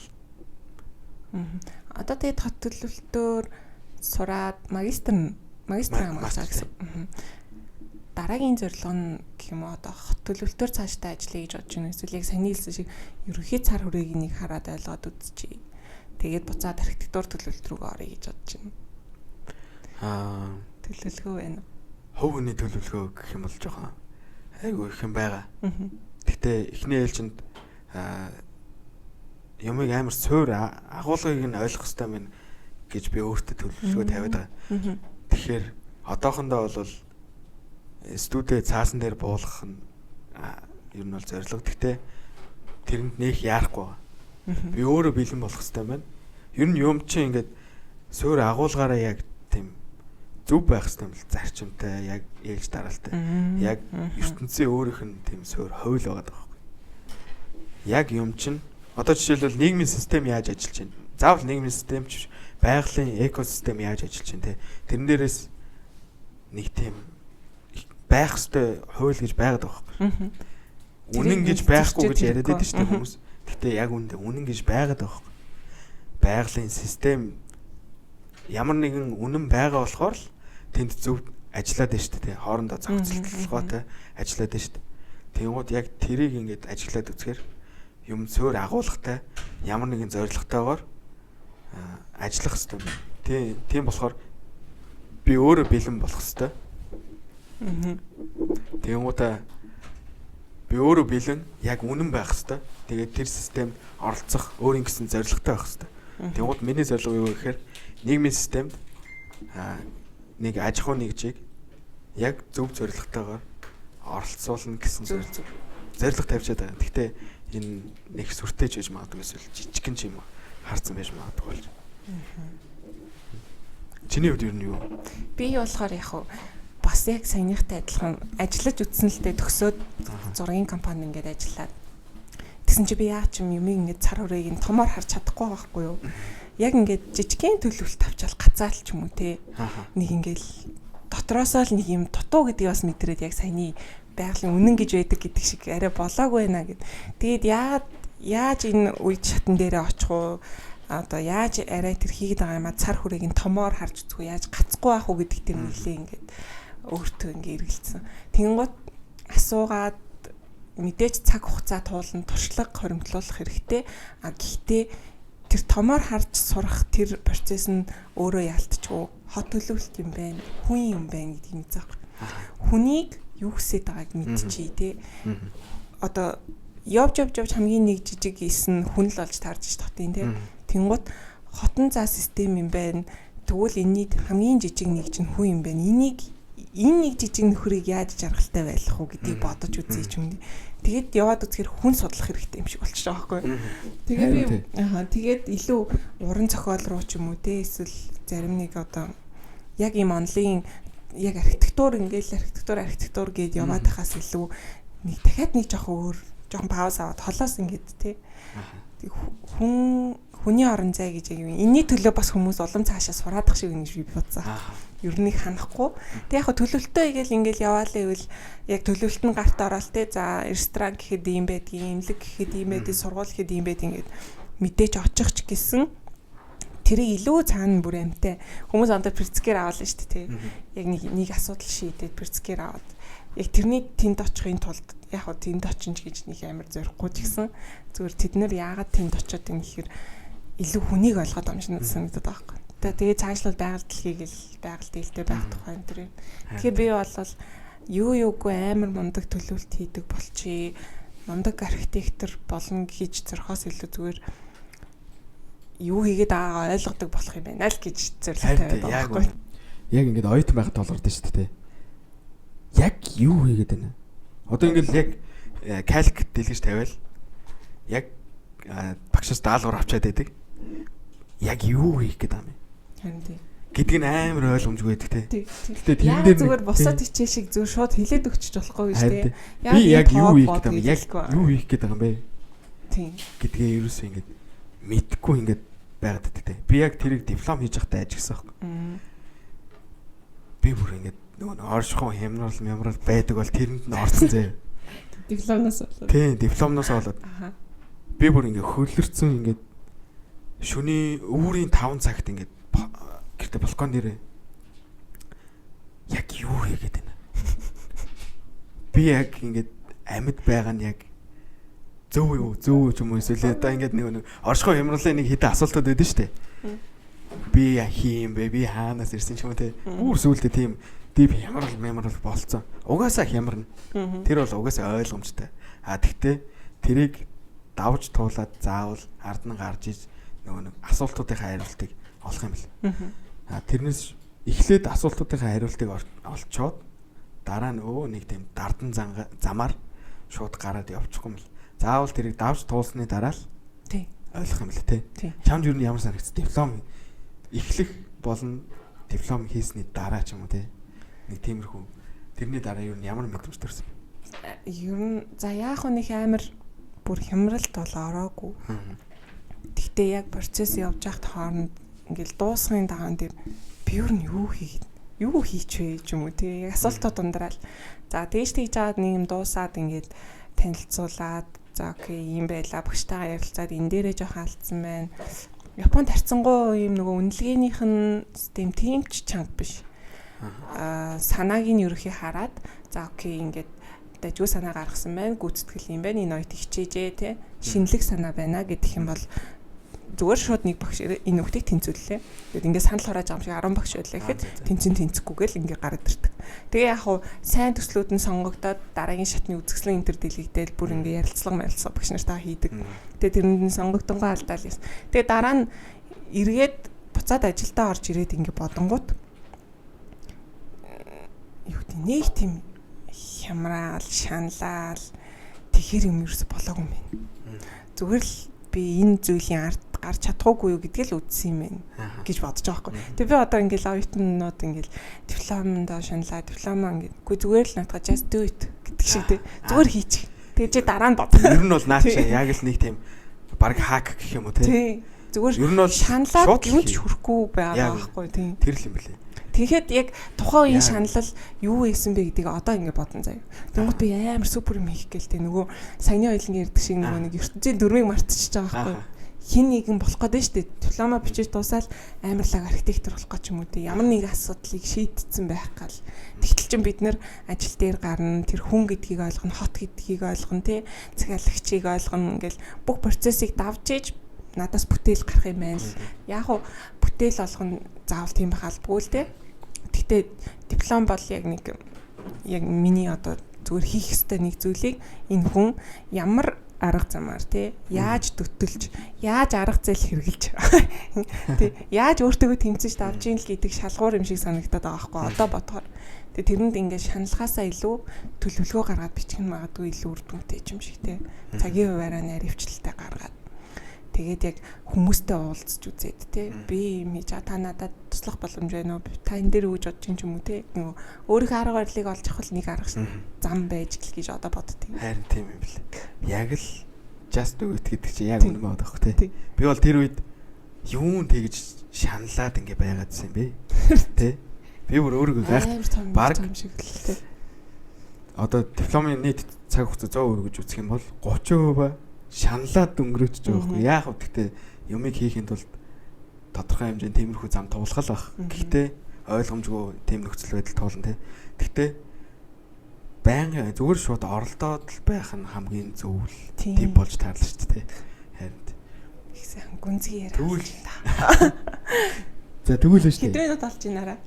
Одоо тэгээд хот төлөвлөлтөөр сураад магистр хамгаалсан гэсэн. Дараагийн зорилго нь гэх юм уу одоо хот төлөвлөлтөөр цаашдаа ажиллая гэж бодож байна. Эсвэл яг саний хэлсэн шиг ерөнхий цар хүрээгийг нэг хараад ойлгоод үзчихье. Тэгээд буцаад архитектур төлөвлөлт рүүгээ орё гэж бодож байна. Төлөвлөгөө байна. Хөв хүний төлөвлөгөө гэх юм бол жоохон айгүй их юм байгаа. Гэтэ эхний ээлжинд юмыг амар суур агуулгыг нь ойлгох хэрэгтэй байна гэж би өөртөө төлөвлөгөө тавиад байгаа. Тэгэхээр одоохондоо бол студид цаасан дээр буулгах нь ер нь бол зорилго. Гэхдээ тэрэнд нэх яарахгүй. Би өөрөө бэлэн болох хэрэгтэй байна. Ер нь юм чи ингээд суур агуулгаараа яг тийм зөв байх хэрэгтэй юм л зарчимтай яг ээлж дараалтай. Яг ертөнцийн өөрийнх нь тийм суур хууль байгаа даа. Яг юм чин одоо жишээлбэл нийгмийн систем яаж ажиллаж байна? Заавал нийгмийн систем ч байгалийн экосистем яаж ажиллаж байна те. Тэрэн дээрээс нэг тийм байх ёстой хууль гэж байгаад байгаа юм. Үнэн гэж байхгүй гэж яриад байдаг шүү дээ хүмүүс. Гэтэ яг үнэн гэж байгаад байгаа юм. Байгалийн систем ямар нэгэн үнэн байгаа болохоор л тэнд зөв ажиллаад байна шүү дээ. Хоорондоо зохицолтолгоотой ажиллаад байна шүү дээ. Тэнгууд яг тэрийг ингээд ажиллаад үзэхээр юм цөөр агуулгатай ямар нэгэн зорилготойгоор ажиллах хэрэгтэй. Тийм болохоор би өөрөө бэлэн болох хэрэгтэй. Тэнгуудаа би өөрөө бэлэн яг үнэн байх хэрэгтэй. Тэгээд тэр системд оролцох өөрийн гэсэн зорилготой байх хэрэгтэй. Тэнгууд миний зорилго юу гэхээр нийгмийн системд нэг аж ахуй нэгжийг яг зөв зорилготойгоор оролцуулна гэсэн зорилго тавьчаад байгаа. Гэхдээ энэ нэг сүртэйч байж магадгүй эсвэл жижигхэн ч юм харцсан байж магадгүй болж. Чиний хувьд юу нь юу? Би болохоор яг бас яг саяныхтай адилхан ажиллаж үтсэн л дээ төгсөөд зургийн компани ингээд ажиллаад тэгсэн чи би яа ч юм ингээд цар хүрээг нь томоор харж чадахгүй байхгүй юу? Яг ингээд жижигхэн төлөвлөлт авчаал гацаал ч юм уу те. Нэг ингээд дотроосоо л нэг юм дутуу гэдгийг бас мэдрээд яг саяны байгалийн үнэн гэж байдаг гэдэг шиг арай болоогүй байна гэд. Тэгээд яаж энэ үед шатан дээрээ очих уу? Одоо яаж арай тэр хийгээд байгаа юм а цар хүрээг нь томоор харж үзгүй яаж гацхгүй байх уу гэдэг тэр нэлээ ингээд өөртөө ингээд эргэлцсэн. Тэнгууд асуугаад мэдээж цаг хугацаа туулна туршлага хоримтлуулах хэрэгтэй. Гэхдээ тэр томоор харж сурах тэр процесс нь өөрөө ялтчгүй хот төлөвлөлт юм байна. Хүн юм байна гэдгийг мэдэх. Хүнийг юу хүсэж байгааг мэдчихье те. Одоо явж хамгийн нэг жижиг исэн хүн л болж таарж ш хотын те. Тэнгууд хотон заа систем юм байна. Тэгвэл энэний хамгийн жижиг нэг чинь хүн юм байна. Энэ нэг жижиг нөхрийг яаж жаргалтай байлгах уу гэдгийг бодож үзье ч юм. Тэгээд яваад үзэхээр хүн судлах хэрэгтэй юм шиг болчихж байгаа байхгүй. Тэгээд би тэгээд илүү уран зохиол руу ч юм уу те эсвэл зарим нэг одоо яг ийм онлайн яг архитектур архитектур гээд яваад хахаас илүү нэг дахиад нэг жоохон пауз аваад холоос ингээд те хүний орон зай гэж яг юм. Энийний төлөө бас хүмүүс улам цаашаа сураадах шиг нэг би бодсон. Ер нь ханахгүй. Тэг яг төлөвлөлтөө ингээл яваалаа гэвэл яг төлөвлөлт нь гарт ороод те за ресторан гэхэд ийм байдгийг, имлэг гэхэд ийм байдгийг, сургууль гэхэд ийм байдгийг ингээд мэдээж очих ч гэсэн тэрийг илүү цаана бүр амтай хүмүүс ондоо перцкээр аваалаа шүү дээ те. Яг нэг асуудал шийдээд перцкээр аваад яг тэрний тэнд очихын тулд яг хөө тэнд очинч гэж нэг амар зорихгүй ч гэсэн зүгээр тэд нэр яагаад тэнд очиод юм гэхээр илүү хүнийг ойлгоод байгаа юм шиг надад санагдаад байгаа байхгүй. Тэгээ цаашлал байгаль дэлхийг л байгаль дэлтэй байх тухай энэ төр юм. Тэгэхээр би бол юугүй амар мундаг төлөвлөлт хийдэг болчий. Мундаг архитектор болно гэж зорхоос илүү зүгээр юу хийгээд байгаагаа ойлгодог болох юм байна л гэж зорилготой байгаа байхгүй. Яг ингээд оюутан байхад толгордсон шүү дээ. Яг юу хийгээд байна? Одоо ингээд яг калк дэлгэж тавиал яг багшаас даалгавар авчаад байдаг. Яг юу хийх гээд байгаа юм. Харин тийм. Гэдг нь амар ойлгомжгүй байдаг те. Гэтэ тийм дээр зүгээр босоод ичээ шиг зүгээр шууд хилээд өгчих болохгүй шүү дээ. Би яг юу хийх гээд байгаа юм. Яг юу хийх гээд байгаа юм бэ? Тийм. Гэдгээ ерөөсөө ингээд мэдхгүй ингээд байгаад байдаг те. Би яг тэрийг диплом хийж байхдаа ажигсан байхгүй. Би бүр ингээд нөгөө оршихуун хямрал байдаг бол тэрэнд нь орсон заяа. Дипломноос болоод. Тийм, дипломноос болоод. Би бүр ингээд хөлөрцөн ингээд шөнийн өвөрийн 5 цагт ингээд гэртээ балкон дээрээ яг юу хийгээд байна. Би яг ингээд амьд байгаа нь яг зөв ч юм уу эсвэл одоо ингээд нэг оршихуй хямралын нэг хэдэн асуултууд байдаг шүү дээ. Би хийм бэ? Би хаанаас ирсэн ч юм уу те. Үүр сүултээ тийм дип хямрал болцсон. Угаасаа хямарна. Тэр бол угаасаа ойлгомжтой. Тэгтээ тэрийг давж туулаад заавал ард нь гарч иж нөгөө нэг асуултуудынхаа хариултыг олох юм бэл. Тэрнээс эхлээд асуултуудынхаа хариултыг олцоод дараа нь нэг тийм дардан замаар шууд гараад явчихгүй юм л. Заавал тэрийг давж туулсны дараа л ойлгох юм л те. Чамд юу ямар санагц диплом эхлэх болон диплом хийсний дараа ч юм уу те. Нэг тиймэрхүү. Тэрний дараа юу ямар мэдрэмж төрсөн? Ер нь за яах вэ нэг амар бүр хямралт бол ороогүй. Гэхдээ яг процесс явж байхад хооронд ингээл дуусгын дагаан дээр би юу хийгээд юу хийчихвэ ч юм уу тий асуултууд дундраал. За тэгж жаад нэг юм дуусаад ингээд танилцуулаад за окей юм байла багштайгаа ярилцаад энэ дээрээ жоох алдсан байна. Японд харьцангуй юм нөгөө үнэлгээнийх нь систем тийм ч чанга биш. Санааг нь ерөөхдөө хараад за окей ингээд дажгүй санаа гаргасан байна, гүйцэтгэл юм байна, энэ оёт хичээжээ тий. Шинэлэг санаа байна гэдэх юм бол зүгээр шууд нэг багш энэ хүүхдийг тэнцүүллээ. Тэгээд ингээд санал хурааж байгаа юм шиг 10 багш байлаа гэхэд тэнцэхгүйгээл ингээд гараад ирдэг. Тэгээ яг хуу сайн төслүүд нь сонгогдоод дараагийн шатны үзэсгэлэн энтер дэлгэгдээл бүр ингээд ярилцлага мэлцсэн багш нартаа хийдэг. Тэгээ тэрэнд нь сонгогдсонгоо алдаал юм. Тэгээ дараа нь эргээд буцаад ажилдаа орж ирээд ингээд бодонгууд юу гэдэг нэг тийм хямраал, шаналал тэгэхэр юм ерөөс болоогүй юм байна. Зүгээр л би энэ зүйлийн ард гарч чадахгүй юу гэдгийг л үзсэн юм байна гэж бодож байгаа байхгүй. Тэгээ би одоо ингээл оюутнууд ингээл дипломондоо шаналаа, дипломоо ингээдгүй зүгээр л натгаа just do it гэдэг шиг тий. Зүгээр хийчих. Тэгээ чи дараа нь бод. Ер нь бол наача яг л нэг тийм баг хак гэх юм уу тий. Зүгээр ер нь бол шаналаад юуч хүрэхгүй байгаа байхгүй тий. Тэр л юм бэлээ. Тэгэхэд яг тухайн үеийн шаналл юу байсан бэ гэдгийг одоо ингэ бодон заяа. Тэнгууд би амар супер юм хийх гэлтэй нөгөө саяны ойлгийн ярьдаг шиг нөгөө нэг ертөнцийн дөрмийг мартчихж байгаа байхгүй. Хин нэгэн болох гээд нь штэ. Диплома бичиж дуусаад амарлаг архитектор болох гэж юм уу те. Ямар нэг асуудлыг шийдсэн байх гал. Тэгтэл чин бид нэр ажил дээр гарна, тэр хүн гэдгийг ойлгоно, хот гэдгийг ойлгоно те. Захиалагчийг ойлгоно ингээл бүх процессыг давж ээж надаас бүтээл гарах юм байна л. Яг уу бүтээл олгоно заавал тийм байх албагүй л те. Гэхдээ диплом бол яг миний одоо зүгээр хийх ёстой нэг зүйлийг энэ хүн ямар арга замаар тий яаж төтөлж яаж арга зээл хэрэгжилж тий яаж өөртөө тэмцэж давж ийн л гэдэг шалгуур юм шиг санагдаад байгаа байхгүй одоо бодохоор тий тэрэнд ингээд шаналхаасаа илүү төлөвлөгөө гаргаад бичих нь магадгүй илүү үр дүнтэй юм шиг тий цагийн хуваараа найрвчлалтай гаргаад тэгээд яг хүмүүстэй уулзч үзээд тий би юм хийж та надад туслах боломж байна уу та энэ дээр үүж бодож юм уу тий нөгөө өөрийнхөө арга барилыг олж авах нэг арга зам байж л гэж одоо боддгийг харин тийм юм бэл яг л just do it гэдэг чи яг үнэн байдаг тий би бол тэр үед юун тэгж шаналаад ингэ байгаадсэн юм бэ тий би бүр өөрийгөө гайхаж баг шиг л тий одоо дипломын нийт цаг хугацаа 100% гэж үзэх юм бол 30% шаналаад өнгөрөөч байгаа байхгүй яах вэ гэхдээ юмыг хийхэд бол тодорхой хэмжээнд тиймэрхүү зам туулах байх. Гэхдээ ойлгомжгүй тийм нөхцөл байдал туулна тий. Гэхдээ байнга зүгээр шууд оролдоод байх нь хамгийн зөв л тийм болж таарлаа шүү дээ. Харин ихсэн гүнзгий яриа. Тэгвэл за тэгвэл шүү дээ. Хэдэн минут болж байна араа?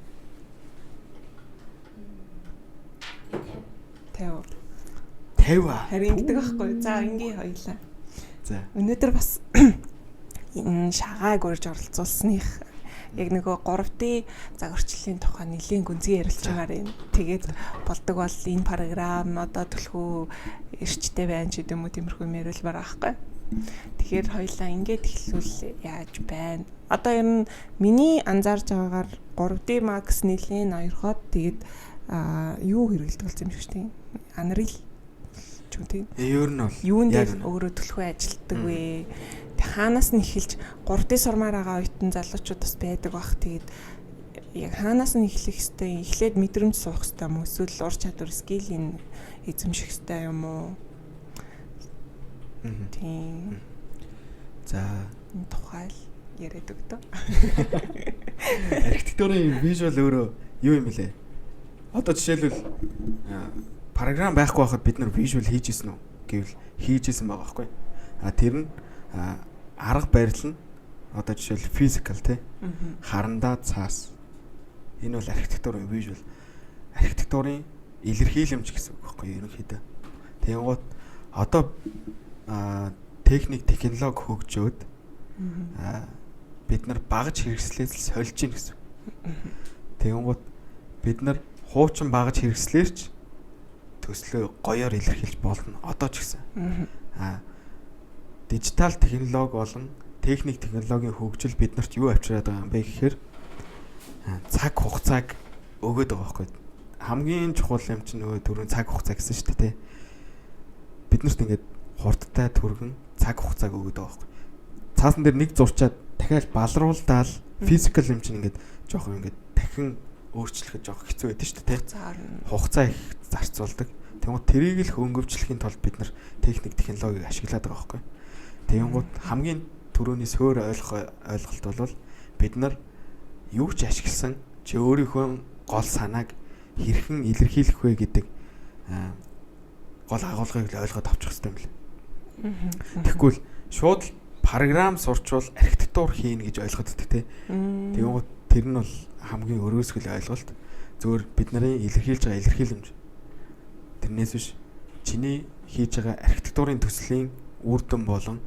50. Харин ингэдэг байхгүй. За ингийн хоёлаа. За. Өнөөдөр бас энэ шагааг урьж оролцуулсных яг нөгөө 3D загварчлалын тухай нэлийн гүнзгий ярилцж байгаа юм. Тэгээд болдог бол энэ програм одоо төлхөө эрчтэй байна ч гэдэм үү тиймэрхүү мэрэл байгаа байхгүй. Тэгэхээр хоёлаа ингээд эхлүүл яаж байна? Одоо ер нь миний анзаарж байгаагаар 3D Max нэлийн ноёрхоод тэгээд юу хэрэгэлдэг болсон юм шиг тийм. Unreal тийм. Ер нь бол юунд дээр өөрөө төлхөө ажилтдаг вэ? Тэг хаанаас нь эхэлж 3D сурмаар байгаа оюутан залуучууд бас байдаг бах. Тэгээд яг хаанаас нь эхлэх хэвтэй эхлээд мэдрэмж суух хэвтэй юм уу? Эсвэл ур чадвар скиллийн эзэмших хэвтэй юм уу? Тийм. За энэ тухай л яриад өгдөө. Архитектурын вижюал өөрөө юу юм бэлээ? Одоо жишээлбэл програм байхгүй байхад бид нар вижюал хийж ирсэн үү гэвэл хийж ирсэн байгаа байхгүй. Тэр нь арга барил нь одоо жишээл физикал тий харандаа цаас энэ бол архитектурын вижюал архитектурын илэрхийлэмж гэсэн үг байхгүй ерөнхийдөө. Тэнгууд одоо техник технологи хөгжөөд бид нар багаж хэрэгслээс сольж гин гэсэн. Тэнгууд бид нар хуучин багаж хэрэгслээрч төслөө гоёор илэрхийлж болно. Одоо ч гэсэн. Дижитал технологи болон техник технологийн хөгжил биднэрт юу авчираад байгаа юм бэ гэхээр цаг хугацааг өгöd байгаа байхгүй. Хамгийн чухал юм чинь нөгөө түрүүн цаг хугацаа гэсэн шүү дээ, тэ. Биднэрт ингээд хурдтай түргэн цаг хугацааг өгöd байгаа байхгүй. Цаасан дээр нэг зурчаад дахиад балруулдаал физикал юм чинь ингээд жоохон ингээд дахин өөрчлөхөд жоох хэцүү байдаг шүү дээ. Цаарна. Хугацаа их зарцуулдаг. Тэгмээ тэрийг л хөнгөвчлөхийн тулд бид нар техник технологиг ашиглаад байгаа байхгүй. Тэгэнгუთ хамгийн түрүүний суур ойлголт бол бид нар юу ч ашигласан чи өөрийнхөө гол санааг хэрхэн илэрхийлэх вэ гэдэг гол агуулгыг л ойлгоод авчих хэрэгтэй юм лээ. Тэгэхгүй л шууд програм сурчвал архитектур хийнэ гэж ойлгоод байдаг те. Тэгэнгუთ тэр нь бол хамгийн өрөөсгөл ойлголт. Зөвөр бид нарын илэрхийлж байгаа илэрхийлэмж. Тэрнээс биш чиний хийж байгаа архитектурын төслийн үр дүн болон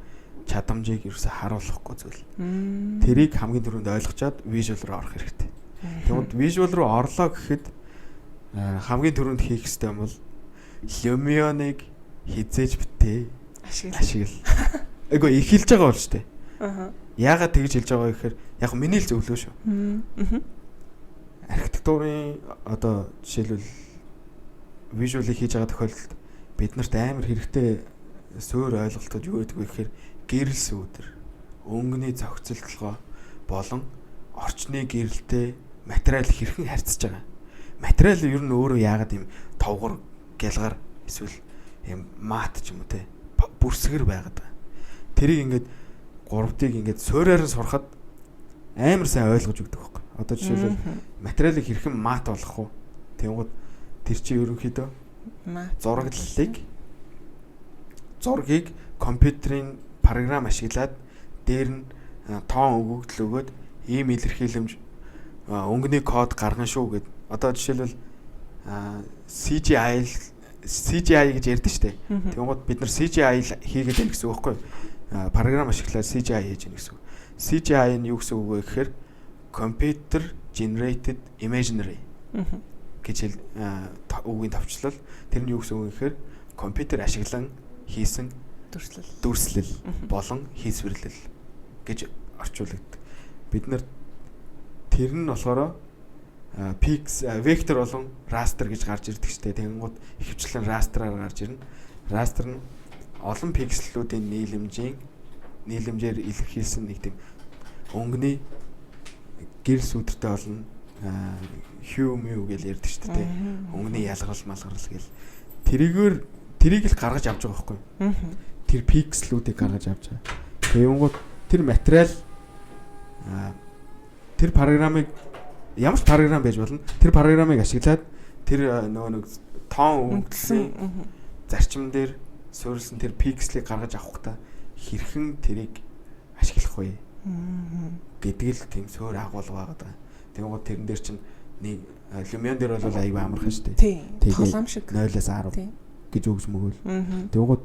чадамжийг ерөөсө харуулахгүй зүйл. Тэрийг хамгийн түрүүнд ойлгочоод visual руу орох хэрэгтэй. Тэгвэл visual руу орлоо гэхэд хамгийн түрүүнд хийх ёстой юм бол Lumion-ыг хизээж битээ ашигла. Эйгөө их хэлж байгаа бол штэ. Яагаад тэгж хэлж байгаа гэхээр яг миний л зөвлөө шүү. Архитектурын одоо жишээлбэл visual-ыг хийж байгаа тохиолдолд биднэрт амар хэрэгтэй суур ойлголтууд юу гэдэг вэ гэхээр гэрэл сүүдэр, өнгөний зохицолтолгоо болон орчны гэрэлтэй материал хэрхэн харьцаж байгаа. Материал ер нь өөрөө яагаад юм товгор, гялгар эсвэл юм мат ч юм уу те бүрсгэр байгаад байгаа. Тэрийг ингээд 3D-г ингээд суураар сурахад амар сайн ойлгож өгдөг байхгүй. Одоо жишээлбэл материалыг хэрхэн мат болгох вэ? Тэнгууд тэр чинь ерөнхийдөө зургийг компьютерийн програм ашиглаад дээр нь тоон өгөгдөл өгөөд ийм илэрхийлэмж өнгөний код гаргана шүү гэд. Одоо жишээлбэл CGI гэж ярьдэн штэ. Тэнгууд бид нар CGI хийгээд байна гэсэн үг байхгүй. Програм ашиглаад CGI хийж байна гэсэн үг. CGI нь юу гэсэн үг вэ гэхээр Computer Generated Imagery гэж үгийн товчлол. Тэр нь юу гэсэн үг гэхээр компьютер ашиглан хийсэн дүрслэл болон хийсвэрлэл гэж орчуулдаг. Бид нар тэр нь болохоор вектор болон растер гэж гарч ирдэг штэ. Тэнгууд ихэвчлэн растраар гарч ирнэ. Растер нь олон пикселүүдийн нийлэмжээр илэрхийлсэн нэг тийм өнгөний гэр сүдэртэй болно. Hue mue гэж ярьдаг штэ. Өнгөний ялгарл малгарл гэл. Тэрийг л гаргаж авч байгаа байхгүй. Тэр пикселүүдийг гаргаж авч байгаа. Тэнгууд тэр материал тэр програмыг ямар ч програм байж болно. Тэр програмыг ашиглаад тэр нөгөө нэг тоон өгдөлсөн зарчим дээр суурилсан тэр пикселийг гаргаж авахдаа хэрхэн тэрийг ашиглах вэ гэдэг л тийм суур агуулга байгаа. Тэнгууд тэрэн дээр чинь нэг Lumion дээр бол аюу амархан шүү дээ. Толом шиг 0-10 гэж өгс мөгөөл. Тэнгууд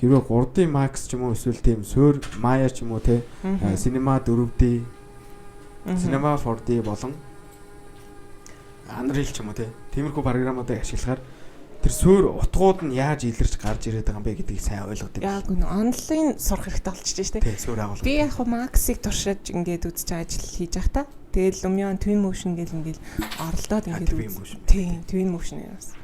хэрвээ 3D Max ч юм уу эсвэл тийм суур Maya ч юм уу те Cinema 4D Cinema 4D болон Unreal ч юм уу те тиймэрхүү програмуудыг ашиглахаар тэр суур утгууд нь яаж илэрч гарч ирээд байгаа юм бэ гэдгийг сайн ойлгодог. Яг нь онлайн сурах хэрэгтэй болчихж штэ. Тийм суур агуулга. Би яг Max-ыг туршиж ингээд үзэж ажил хийж явах та. Тэгээд Lumion Twin Motion гэл ингээд оролдоод ингээд тийм Twin Motion яасан.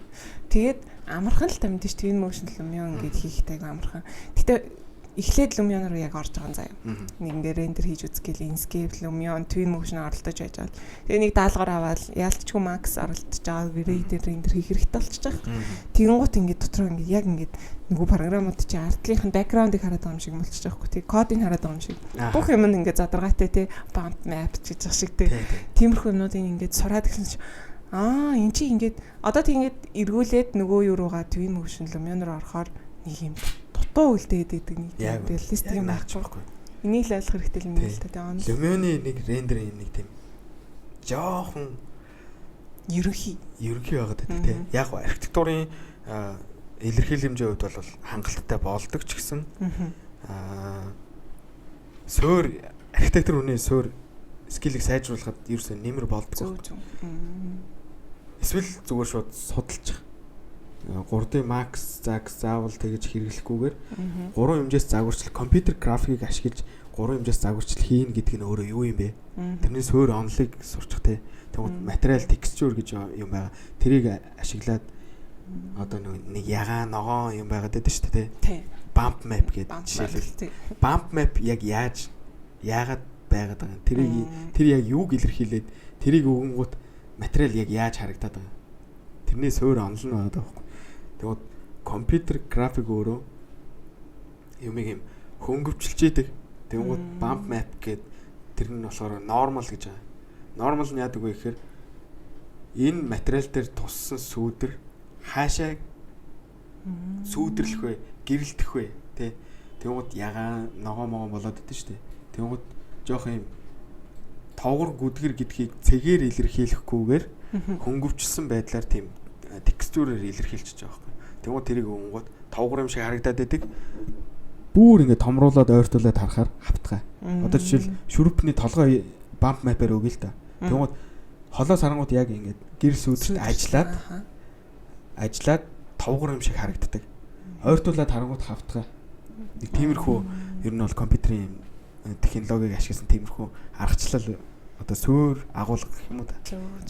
Тэгээд амархан л та мэдээж Twin Motion Lumion ингээд хийхтэйг амархан. Гэтэ эхлээд Lumion руу яг орж байгаа заяа. Нэг ингээд рендер хийж үзгээл Inkscape Lumion Twin Motion оролдож байж байгаа. Тэгээ нэг даалгавар аваад яалтчгүй Max оролдож байгаа рендер хийх хэрэгтэй болчихж байгаа. Тэгэнгუთ ингээд дотроо ингээд яг ингээд нөгөө програмууд чи артлынхын бэкграундыг хараад байгаа юм шиг болчихж байгаа хгүй. Тэг кодыг хараад байгаа юм шиг. Бүх юм нь ингээд задаргаатай те bump map гэж байгаа шиг те. Тиймэрхүү юмнуудыг ингээд сураад гэсэн чи эн чи ингээд одоо тийгээд эргүүлээд нөгөө юу руугаа Twin Motion Lumion руу орохоор нэг юм дутуу үлдээд байдаг нэг реалистик юм байхгүй. Энийг л ойлгох хэрэгтэй юм л та. Lumion-ы нэг рендерийн нэг тийм жоохон ерөнхий байгаад байдаг те. Яг архитектурын илэрхийлэмжийн хувьд бол хангалттай болдог ч гэсэн суур архитектур хүний суур скиллийг сайжруулахад ерөөсөө нэмэр болдог. Эсвэл зүгээр шууд судалчих. 3D Max заавал тэгж хэрэглэхгүйгээр 3 хэмжээс загварчил компьютер графикийг ашиглаж 3 хэмжээс загварчил хийн гэдэг нь өөрөө юу юм бэ? Тэрний суур онлыг сурчих те. Тэгвэл материал texture гэж юм байгаа. Тэрийг ашиглаад одоо нэг ягаан ногоон юм байгаад байдаг шүү дээ те. Bump map гэдэг жишээлбэл. Bump map яг яагаад байгаад байгаа юм. Тэр яг юуг илэрхийлээд тэрийг өгөнгүүт материал яг яаж харагдаад байгаа. Тэрний суурь онол нь байгаа байхгүй. Тэгвэл компьютер график өөрөө юмыг юм хөнгөвчлж идэг. Тэгвэл bump map гэдэг тэр нь болохоор normal гэж байгаа. Normal нь яадаг вэ гэхээр энэ материал дээр туссан сүүдэр хаашаа сүүдэрлэх вэ, гэрэлтэх вэ, тэ. Тэгвэл ягаан ногоо болоод идэв шүү дээ. Тэгвэл жоох юм товгор гүдгэр гэдгийг цэгээр илэрхийлэхгүйгээр хөнгөвчлсөн байдлаар тийм текстурээр илэрхийлчихэж байгаа байхгүй. Тэгвэл тэрийг өнгөд товгор юм шиг харагдаад байдаг. Бүр ингэ томруулаад ойртуулаад харахаар хавтгай. Одоо жишээл шүрпний толгой bump map-аар өгье л та. Тэгвэл холоос харангууд яг ингэ гэр сүүдэрт ажиллаад товгор юм шиг харагддаг. Ойртуулаад харангууд хавтгай. Нэг тиймэрхүү ер нь бол компьютерийн технологиг ашигласан тиймэрхүү аргачлал одоо суур агуулга гэх юм уу та.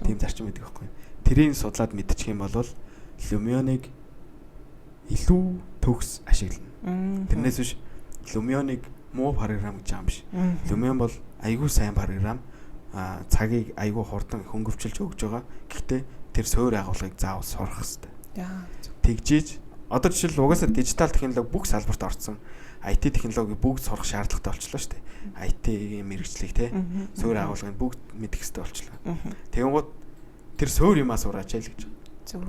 Тийм зарчим байдаг байхгүй. Тэрийг судлаад мэдчих юм бол Lumion-ыг илүү төгс ашиглана. Тэрнээс биш Lumion-ыг муу програм гэж байгаа юм биш. Lumion бол айгүй сайн програм. Цагийг айгүй хурдан хөнгөвчилж өгж байгаа. Гэхдээ тэр суур агуулгыг заавал сурах хэрэгтэй. Тэгжиж одоо жишээл угаасаа дижитал технологи бүх салбарт орсон. IT технологи бүгд сурах шаардлагатай болчихлоо шүү дээ. IT-ийн мэрэгчлэг те суур агуулгыг бүгд мэдэх хэрэгтэй болчихлоо. Тэгэнгუთ тэр суур юмаа сураач л гэж. Зөв.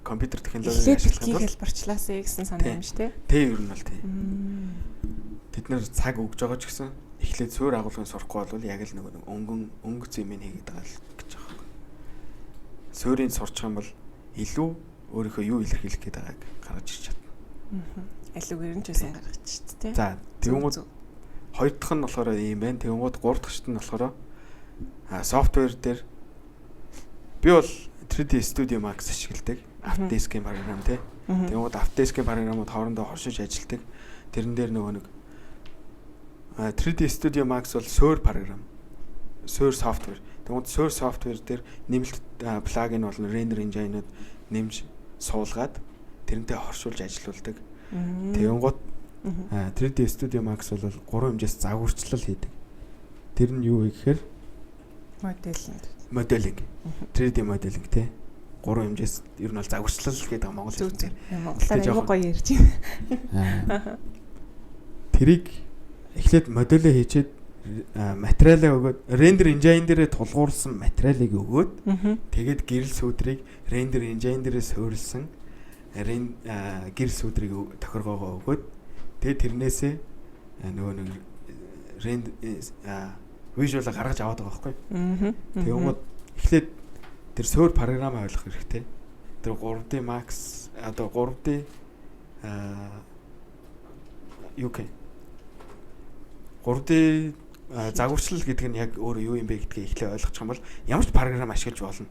Компьютер технологиг ашиглах нь хэлбэрчлаасаа гэсэн санаа юм шүү дээ. Тэ ер нь бол тий. Тэд нэр цаг өгж байгаа ч гэсэн эхлээд суур агуулгыг сурахгүй бол яг л нэг өнгө зэмийг хийгээд байгаа л гэж байгаа. Суурийг сурчих юм бол илүү өөрийнхөө юу илэрхийлэх гээд байгааг гаргаж ирч чадна. Алуугаар нь ч байсан гаргаж чийт те. За тэгвэл хоёр дахь нь болохоор ийм байна. Тэгвэл гурав дахь нь болохоор софтвер дээр би бол 3D Studio Max ашигладаг. Autodesk-ийн програм те. Тэгвэл Autodesk-ийн програмууд хоорондоо хоршиж ажилладаг. Тэрэн дээр нөгөө нэг 3D Studio Max бол суур програм. Суур софтвер. Тэгвэл суур софтвер дээр нэмэлт плагин болон render engine-ууд нэмж суулгаад тэрнтэй хоршуулж ажилуулдаг. Тэгэнгუთ 3D Studio Max бол 3 хэмжээс загварчлал хийдэг. Тэр нь юу вэ гэхээр моделинг. 3D моделинг тий. 3 хэмжээс ер нь бол загварчлал гэдэг Монгол хэлээр. Монголоор аягүй гоё ярьж байна. Тэрийг эхлээд моделөө хийчихэд материалаа өгөөд render engine дээрээ тулгуурласан материалыг өгөөд тэгээд гэрэл сүүдрийг render engine дээрээ суурилсан гэрэл сүүдрийг тохиргоогоо өгөөд тэгээд тэрнээсээ нөгөө нэг visual гаргаж аваад байгаа байхгүй. Тэгвэл эхлээд тэр суур програмаа ойлгох хэрэгтэй. Тэр 3D Max одоо 3D UK 3D загварчлал гэдэг нь яг өөрөө юу юм бэ гэдгийг эхлээ ойлгочих юм бол ямар ч програм ашиглаж болно.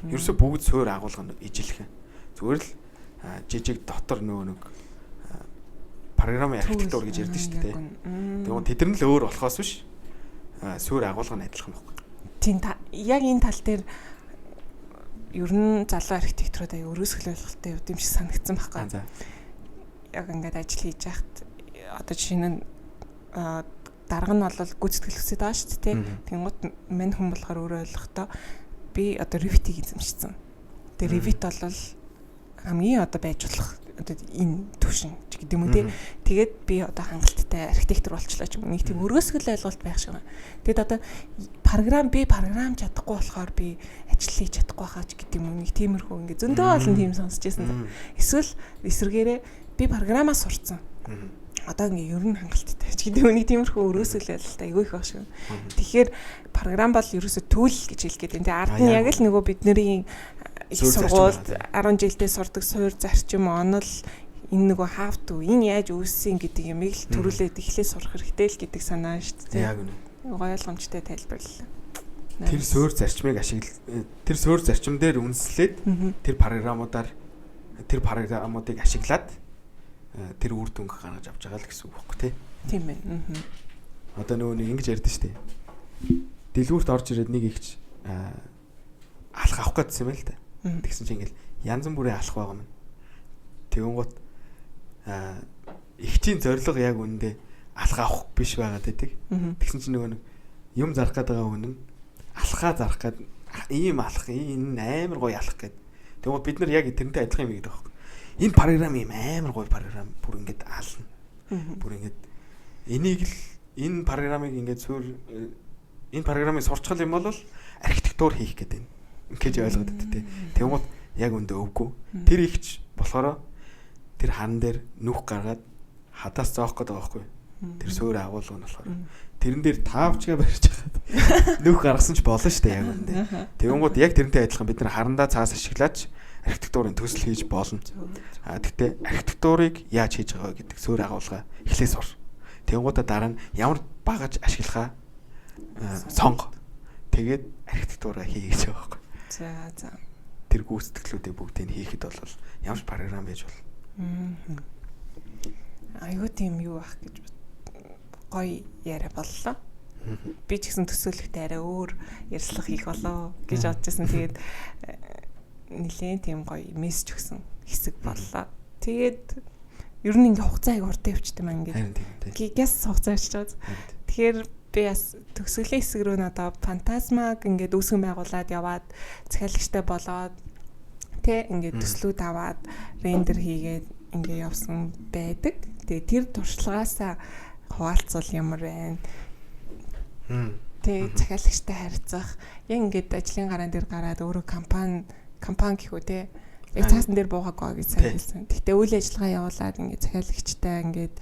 Ерөөсөө бүгд суур агуулга ижилхэн. Зүгээр л жижиг дотор нөгөө нэг програмын архитектур гэж ярьдэн шүү дээ. Тэгвэл тэд нар л өөр болохоос биш суур агуулга нь адилхан байхгүй. Тийм яг энэ тал дээр ер нь залуу архитектурууд аяа өрөөсгөл ойлголттой юм шиг санагдсан байхгүй. Яг ингээд ажил хийж байхад одоо жишээ нь дарга нь бол гүйцэтгэл хүсэж байгаа шүү дээ. Тэнгуут мань хүн болохоор өөрөө ойлгохдоо би одоо Revit-ийг эзэмшсэн. Тэгээ Revit бол хамгийн одоо байж болох одоо энэ төвшин ч гэдэг юм уу тий. Тэгээд би одоо хангалттай архитектор болчлоо ч юм уу. Нэг тийм өрөөсгөл ойлголт байх шиг байна. Тэгэд одоо програм чадахгүй болохоор би ажил хийж чадахгүй хаа ч гэдэг юм уу. Нэг тиймэрхүү ингээ зөндөө олон тийм сонсч байсан. Эсвэл эсвэргээрээ би програмаа сурцсан. Одоо ингээ ер нь хангалттай ч гэдэг үнийг тиймэрхүү өрөөсгөл байлаа айгүй их баг шүү. Тэгэхээр програм бол ерөөсө түүл гэж хэлгээд энэ ард нь яг л нөгөө бидний их сургуульд 10 жилдээ сурдаг суур зарчим онол энэ нөгөө how to энэ яаж үүссэн гэдэг юмыг л төрүүлээд эхлээд сурах хэрэгтэй л гэдэг санаа шүү дээ. Яг үнэ. Гоё ойлгомжтой тайлбарлалаа. Тэр суур зарчмыг тэр суур зарчим дээр үндэслээд тэр програмуудыг ашиглаад тэр үр дүнг гаргаж авч байгаа л гэсэн үг байхгүй тий. Тийм байна. Одоо нөгөө нэг ингэж ярьдэн штэ. Дэлгүүрт орж ирээд нэг ихч алах авах гэсэн юм л да. Тэгсэн чинь ингээл янз бүрийн алах байгаа юм. Тэгэнгუთ ихчийн зорилго яг үүндээ алах авах биш байгаад байдаг. Тэгсэн чинь нөгөө нэг юм зарах гээд байгаа хүн нь алхаа зарах гээд ийм алах, энэ амар гоё алах гэд. Тэгвэл бид нар яг тэрнтэй адилхан юм гэдэг байхгүй. Энэ програм ийм амар гоё програм бүр ингээд аална. Бүр ингээд энийг л энэ програмыг ингээд энэ програмыг сурчхал юм бол архитектур хийх гэдэг юм. Ингэж ойлгоод өгдөө. Тэгвэл яг үндэ өвгүй. Тэр ихч болохоор тэр хан дээр нүх гаргаад хадаас зоох гэдэг байхгүй. Тэр суурь агуулга нь болохоор тэрэн дээр таавчгаа барьж хаад нүх гаргасан ч болно шүү дээ яг үндэ. Тэгвэл яг тэрнтэй адилхан бид нар харандаа цаас ашиглаач архитектурын төсөл хийж болно. Гэхдээ архитектурыг яаж хийж байгаа гэдэг суурь агуулга эхлээ сур. Тэнгуудаа дараа нь ямар багаж ашиглахаа сонго. Тэгээд архитектураа хий гэж байгаа байхгүй. За. Тэр гүйцэтгэлүүдийг бүгдийг хийхэд бол ямар ч програм байж бол. Аюу тийм юу ах гэж гоё яриа боллоо. Би ч гэсэн төсөөлөхтэй арай өөр ярьслах хийх болоо гэж бодчихсон. Тэгээд нэлээд тийм гоё мессеж өгсөн хэсэг боллоо. Тэгээд ер нь ингээ хугацаа аяг урд явчихсан маа ингээ. Гяс хугацаа явчихсан. Тэгэхээр би бас төгсгөлийн хэсэг рүү н одоо фантазмаг ингээд үүсгэн байгуулад яваад захиалагчтай болоод тэ ингээд төслүүд аваад рендер хийгээд ингээ явсан байдаг. Тэгээ тэр туршлагаасаа хуваалцвал ямар байна. Тэгээ захиалагчтай харьцах яг ингээд ажлын гараан дээр гараад өөрөө компани гэхүү те яг цаасан дээр буугаагүй гэж сайн хэлсэн. Гэтэ үйл ажиллагаа явуулаад ингээд захиалагчтай ингээд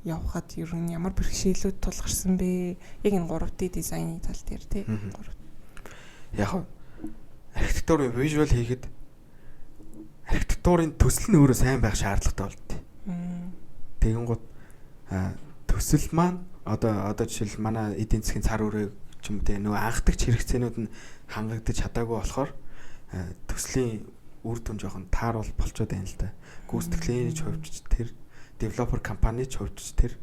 явхад ер нь ямар бэрхшээлүүд тулгарсан бэ? Яг энэ 3D дизайны тал дээр тий. Яг архитектурын вижюал хийхэд архитектурын төсөл нь өөрөө сайн байх шаардлагатай болтой. Тэгэн гут төсөл маань одоо жишээл манай эдийн засгийн цар үрээ ч юм те нөгөө анхдагч хэрэгцээнүүд нь хангагдаж чадаагүй болохоор төслийн үр дүн жоохон тааруул болчиход байна л да. Гүйцэтгэлийн хувьд тэр девелопер компани ч хувьд тэр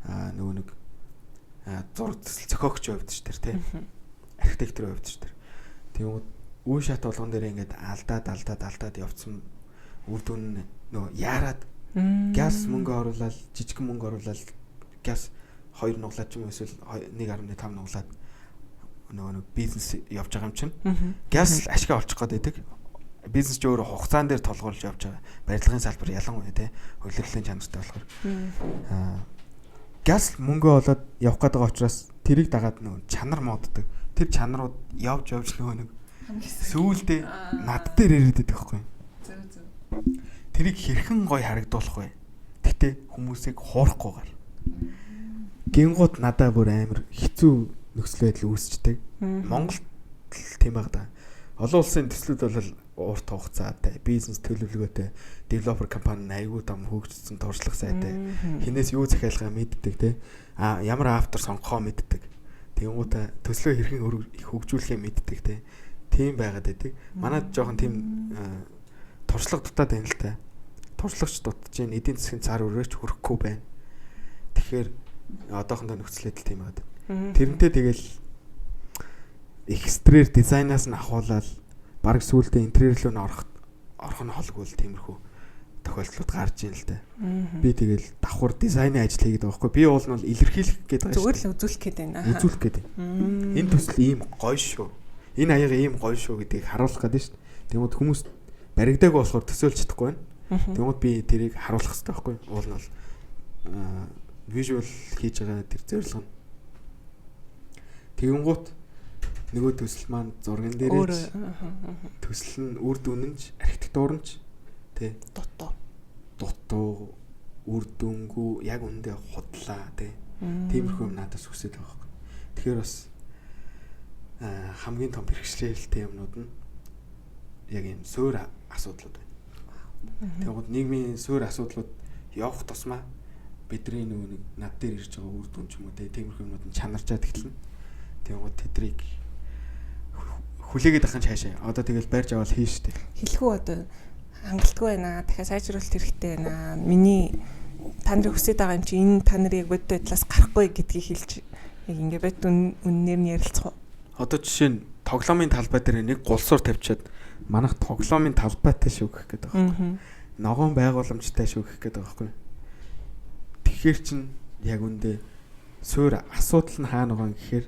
нөгөө нэг зураг төсөл зохиогч хувьд ч тэр тий архитекторын хувьд ч тэр. Тэгээд үе шат болгон дээр ингээд алдаад явцсан үр дүн нөгөө яарад газ мөнгө оруулаад жижиг мөнгө оруулаад газ 2 нуглаад ч юм эсвэл 1.5 нуглаад нөгөө бизнес явж байгаа юм чинь газ ашиг олчих гээд байдаг. Бизнес ч өөрөө хугацаан дээр толгойлж явж байгаа. Барилгын салбар ялангуяа тий хөлөглөлийн чанартай болохоор газ мөнгө олоод явах гээд байгаа учраас тэрийг дагаад нөгөө чанар моддаг. Тэр чанарууд явж нөгөө нэг сүүлдээ над дээр ирээд байдаг байхгүй. Тэрийг хэрхэн гоё харагдуулах вэ? Гэтэ хүмүүсийг хуурахгүйгээр. Гингууд надаа бүр амар хэцүү нөхцөл байдал үүсчдэг. Монголд тийм байгаа да. Олон улсын төслүүд бол урт хугацаатай, бизнес төлөвлөгөөтэй, девелопер компани аягүй том хөгжсөн туршлага сайтай. Хинээс юу захиалгаа мэддэг те. Ямар автор сонгохоо мэддэг. Тэнгуудаа төслөө хэрхэн хөгжүүлэхээ мэддэг те. Тийм байгаад байдаг. Манайд жоохон тийм туршлага дутаад байна л та. Туршлагч дутж ийн эдийн засгийн цар өрөөч хүрэхгүй байна. Тэгэхээр одоохондоо нөхцөл байдал тийм байгаад. Тэрнтэй тэгэл экстерьер дизайнаас нь ахуулаад баг сүүлдээ интерьер рүү н орох нь холгүй л тиймэрхүү тохиолдлууд гарч ийн л дээ. Би тэгэл давхар дизайны ажил хийгээд байгаа байхгүй. Би уул нь бол илэрхийлэх гээд байгаа шүү. Зүгээр л үзүүлэх гээд байна. Үзүүлэх гээд байна. Энэ төсөл ийм гоё шүү. Энэ аяга ийм гоё шүү гэдгийг харуулах гээд шүү. Тэгмэд хүмүүс баригдаагүй болохоор төсөөлж чадахгүй байна. Тэгмэд би тэрийг харуулах хэрэгтэй байхгүй. Уул нь бол visual хийж байгаа тэр зорилго нь. Тэгэнгუთ нөгөө төсөл маань зурган дээрээ төсөл нь үр дүнэнч архитектурынч тий дутуу үр дүнгүй яг үндэ худлаа тий тиймэрхүү юм надаас хүсэж байгаа байхгүй. Тэгэхээр бас хамгийн том бэрхшээлтэй юмнууд нь яг юм суурь асуудлууд байна. Тэгвэл нийгмийн суурь асуудлууд явах тусмаа бидний нөгөө нэг над дээр ирж байгаа үр дүн ч юм уу тиймэрхүү юмнууд нь чанарчаад эхэлнэ. Тэгвэл тэдрийг хүлээгээд ахын цаашаа одоо тэгэл барьж аваад хийн штэ. Хэлэхүү одоо хангалтгүй байна. Дахиад сайжруулалт хэрэгтэй байна. Миний та нарыг хүсэж байгаа юм чи энэ та нарыг бодит байдлаас гарахгүй гэдгийг хэлж яг ингээ бод үннээр нь ярилцах уу? Одоо жишээ нь тоглоомын талбай дээр нэг гулсуур тавьчаад манайх тоглоомын талбайтай шүү гэх гээд байгаа байхгүй. Ногоон байгууламжтай шүү гэх гээд байгаа байхгүй. Тэгэхээр чин яг үндэ суурь асуудал нь хаана байгаа гэхээр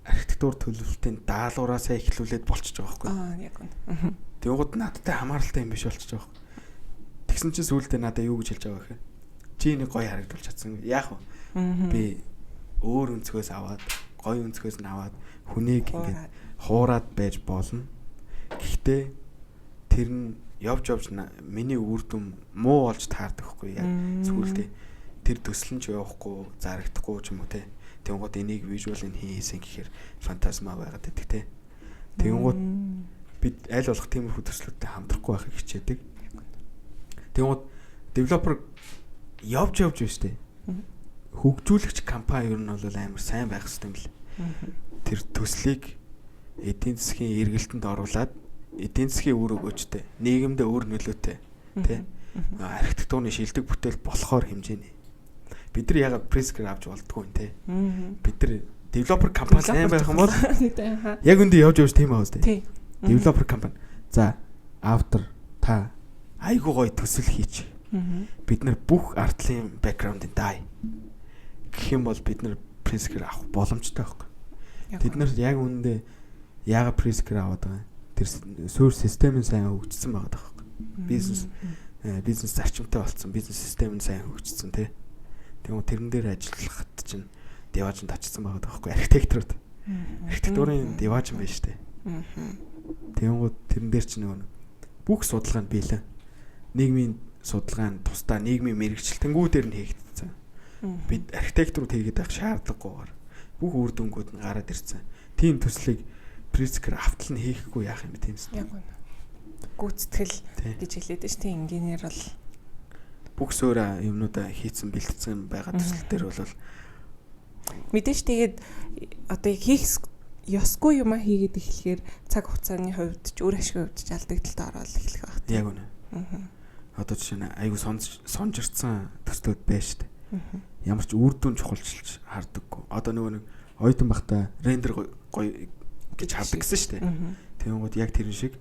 архитектур төлөвлөлтийн даалгавраасаа эхлүүлээд болчихж байгаа байхгүй. Яг үнэ. Тэнгууд надтай хамааралтай юм биш болчихж байгаа байхгүй. Тэгсэн чинь сүүлдээ надад юу гэж хэлж байгаа гэхээр чи энийг гоё харагдуулж чадсан. Яах вэ? Би өөр өнцгөөс аваад, гоё өнцгөөс нь аваад хүнийг ингээд хуураад байж болно. Гэхдээ тэр нь явж миний үр дүн муу болж таардаг байхгүй яг сүүлдээ. Тэр төсөл нь ч явахгүй, зарагдахгүй ч юм уу те. Тэнгууд энийг вижюалын хийсэн гэхээр фантазма байгаад байдаг те. Тэнгууд бид аль болох тиймэрхүү төслүүдтэй хамтрахгүй байхыг хичээдэг. Тэнгууд девелопер явж биш те. Хөгжүүлэгч компани ер нь бол амар сайн байх хэрэгтэй юм л. Тэр төслийг эдийн засгийн эргэлтэнд оруулаад эдийн засгийн үр өгөөжтэй, нийгэмдээ өөр нөлөөтэй тий. Архитектурны шилдэг бүтээл болохоор хэмжээний. Бид нар ягаад прескэр авч болдгоо юм те. Бид нар девелопер компани сайн байх юм бол яг үндэ явж тийм аа үстэй. Девелопер компани. За, автор та айгуу гоё төсөл хийч. Бид нар бүх артлын бэкграундын дай. Гэх юм бол бид нар прескэр авах боломжтой байхгүй. Бид нар яг үндэ яагаад прескэр аваад байгаа юм? Тэр суурь систем нь сайн хөгжсөн байгаа байхгүй. Бизнес зарчимтай болсон, бизнес систем нь сайн хөгжсөн тий. Тэгвэл тэрэн дээр ажиллахад чинь деважнд очсон байгаа байхгүй архитекторууд. Архитектурын деваж юм байна шүү дээ. Тэгвэл тэрэн дээр чинь нөгөө бүх судалгаанд биелэн. Нийгмийн судалгаанд тусдаа нийгмийн мэрэгчлэлтэнгүүдээр нь хийгдсэн. Бид архитекторууд хийгээд байх шаардлагагүйгээр бүх үр дүнгууд нь гараад ирсэн. Тийм төслийг прескэр автал нь хийхгүй яах юм бэ тиймс. Яг үнэ. Гүйцэтгэл гэж хэлээд ш тийм инженеэр бол бүх суурь юмнуудаа хийцэн бэлтгэсэн байгаа төсөл дээр бол мэдээж тэгээд одоо хийх ёсгүй юмаа хийгээд эхлэхээр цаг хугацааны хувьд ч өөр ашиг хувьд ч алдагдaltaа ороод эхлэх байх. Яг үнэ. Одоо жишээ нь айгу сонжирцсан төслүүд байна шүү дээ. Ямар ч үр дүн чухалчилж хардаггүй. Одоо нөгөө нэг оюутан бахта рендер гоё гэж хардаг гэсэн шүү дээ. Тэнгүүд яг тэрэн шиг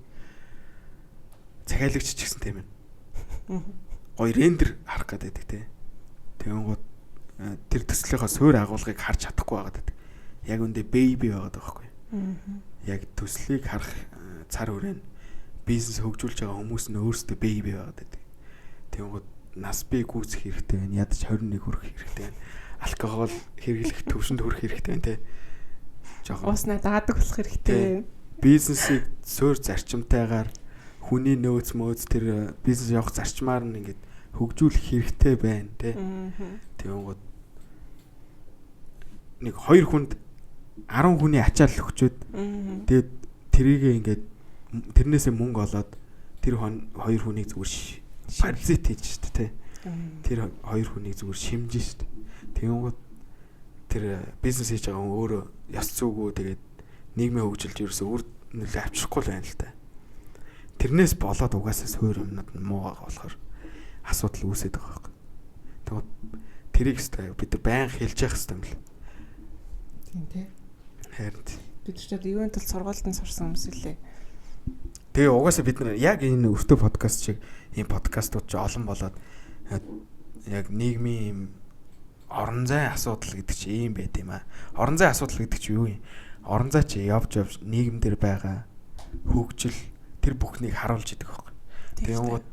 захиалагч ч гэсэн тийм ээ. Гоё рендер харах гэдэг те. Тэнгүүд тэр төслийнхөө суурь агуулгыг харж чадахгүй байгаад байдаг. Яг үндэ бэйби байгаад байгаа байхгүй. Яг төслийг харах цар хүрээнд бизнес хөгжүүлж байгаа хүмүүс нь өөрсдөө бэйби байгаад байдаг. Тэнгүүд нас бий гүйцэх хэрэгтэй байна. Ядаж 21 хүрэх хэрэгтэй байна. Алкогол хэрэглэх төвшөнд хүрэх хэрэгтэй байна те. Ууснаа даадаг болох хэрэгтэй. Бизнесийг суурь зарчимтайгаар хүний нөөц тэр бизнес явах зарчмаар нь ингээд хөгжүүлэх хэрэгтэй байна те. Тэнгүүд нэг 2 хүнд 10 хүний ачаал өгчөөд тэгээд тэрийг ингээд тэрнээсээ мөнгө олоод тэр 2 хүнийг зүгээр паразит хийж штэ те. Тэр 2 хүнийг зүгээр шимжин штэ. Тэнгүүд тэр бизнес хийж байгаа хүн өөрөө яс зүгөө тэгээд нийгмийн хөгжилд ерөөсөө үр нөлөө авчрахгүй л байна л та. Тэрнээс болоод угаасаа суурь юмнууд нь муу байгаа болохоор асуудал үүсээд байгаа юм. Тэгвэл тэрийг бид баян хэлж явах хэрэгтэй юм л. Тийм тий. Харин бид ч одоо юуны тул сургуультанд сурсан хүмүүс лээ. Тэгээ угаасаа бид нар яг энэ өртөө подкаст шиг ийм подкастууд ч олон болоод яг нийгмийн орон зайн асуудал гэдэг чи ийм байт юм аа. Орон зайн асуудал гэдэг чи юу юм? Орон зай чи явж нийгэм дээр байгаа хөгжил тэр бүхнийг харуулж идэг байхгүй. Тэгвэл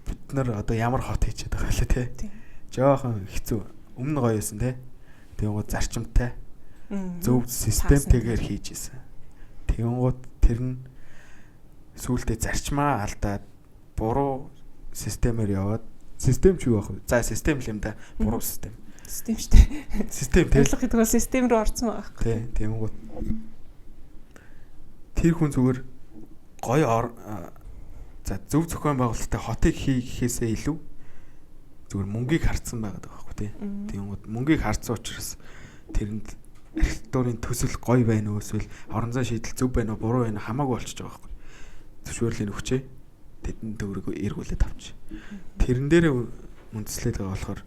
бид нар одоо ямар хот хийчихэд байгаа лээ те. Жохон хэцүү. Өмнө гоё байсан те. Тэгвэл зарчимтай зөв системтэйгээр хийж исэн. Тэгвэл тэр нь сүүлдээ зарчмаа алдаад буруу системээр яваад систем ч юу байх вэ? За систем л юм да. Буруу систем. Систем шүү дээ. Систем тийм. Ойлгох гэдэг бол систем рүү орсон байгаа байхгүй. Тийм, тэнгууд. Тэр хүн зүгээр гоё за зөв зохион байгуулалттай хотыг хийхээсээ илүү зүгээр мөнгийг харцсан байгаад байгаа байхгүй тийм. Тэнгууд мөнгийг харцсан учраас тэрэнд архитектурын төсөл гоё байна уу эсвэл орон зай шийдэл зөв байна уу буруу байна хамаагүй болчихж байгаа байхгүй. Зөвшөөрлийн өгчээ. Тэдэнд төгрөг эргүүлээд авч. Тэрэн дээрээ үндэслээд байгаа болохоор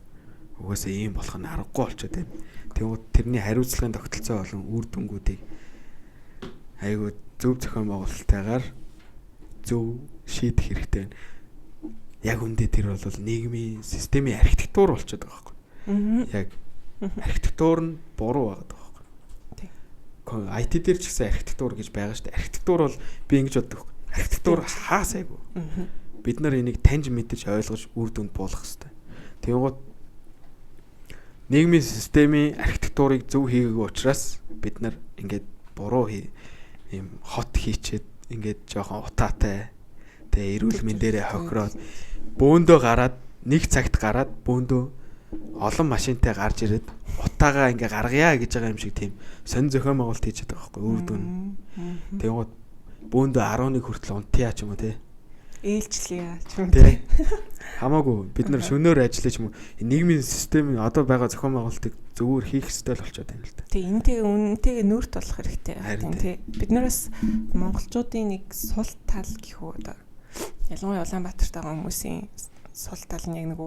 угаасаа ийм болох нь аргагүй болчиход байна. Тэгвэл тэрний хариуцлагын тогтолцоо болон үр дүнгуудыг айгүй зөв зохион байгуулалтайгаар зөв шийдэх хэрэгтэй байна. Яг үндэ тэр бол нийгмийн системийн архитектур болчиход байгаа байхгүй. Яг архитектур нь буруу байгаа байхгүй. IT дээр ч гэсэн архитектур гэж байгаа шүү дээ. Архитектур бол би ингэж боддог. Архитектур хаа сайгүй. Бид нар энийг таньж мэдэж ойлгож үр дүнд буулгах хэрэгтэй. Тэгэнгუთ нийгмийн системийн архитектурыг зөв хийгээгүй учраас бид нар ингээд буруу ийм хот хийчээд ингээд жоохон утаатай тэгээ эрүүл мэндээрээ хохироод бөөндөө гараад нэг цагт гараад бөөндөө олон машинтай гарч ирээд утаагаа ингээ гаргая гэж байгаа юм шиг тийм сонь зохион байгуулалт хийж байгаа байхгүй үр дүн. Тэгэнгუთ бөөндөө 11 хүртэл унтъя ч юм уу те. Ээлжлэе ч юм те. Хамаагүй бид нар шөнөөр ажиллаж юм уу нийгмийн системийн одоо байгаа зохион байгуулалтыг зөвөр хийх хэрэгтэй л болчиход байна л да. Тэг энтэй үнэнтэйг нүүрт болох хэрэгтэй байна тий. Бид нараас монголчуудын нэг сул тал гэх үү одоо ялангуяа Улаанбаатарт байгаа хүмүүсийн сул тал нь яг нэг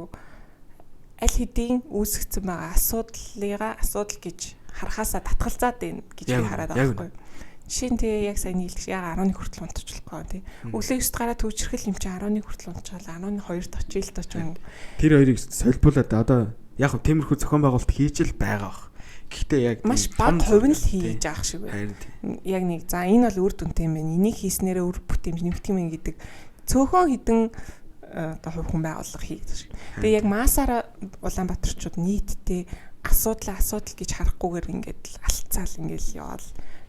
аль хэдийн үүсгэсэн байгаа асуудал гэж харахаасаа татгалзаад байна гэж би хараад байгаа байхгүй. Жишээ нь тэгээ яг сайн нийлдэг яг 11 хүртэл унтчихлахгүй тий. Өглөө 9-д гараад төвчрхэл юм чи 11 хүртэл унтчихлаа 12-д очил доо ч юм. Тэр хоёрыг солбуулаад одоо яг хөө тиймэрхүү зохион байгуулалт хийж л байгаа бах. Гэхдээ яг маш бага хувь нь л хийж байгаа шиг байна. Яг нэг за энэ бол үр дүнтэй юм байна. Энийг хийснээрээ үр бүтээмж нэмэгдэх юм гэдэг цөөхөн хідэн одоо хувь хүн байгууллага хийдэг шиг. Тэгээ яг маасаараа Улаанбаатарчууд нийтдээ асуудал гэж харахгүйгээр ингээд алцаал ингээд яваал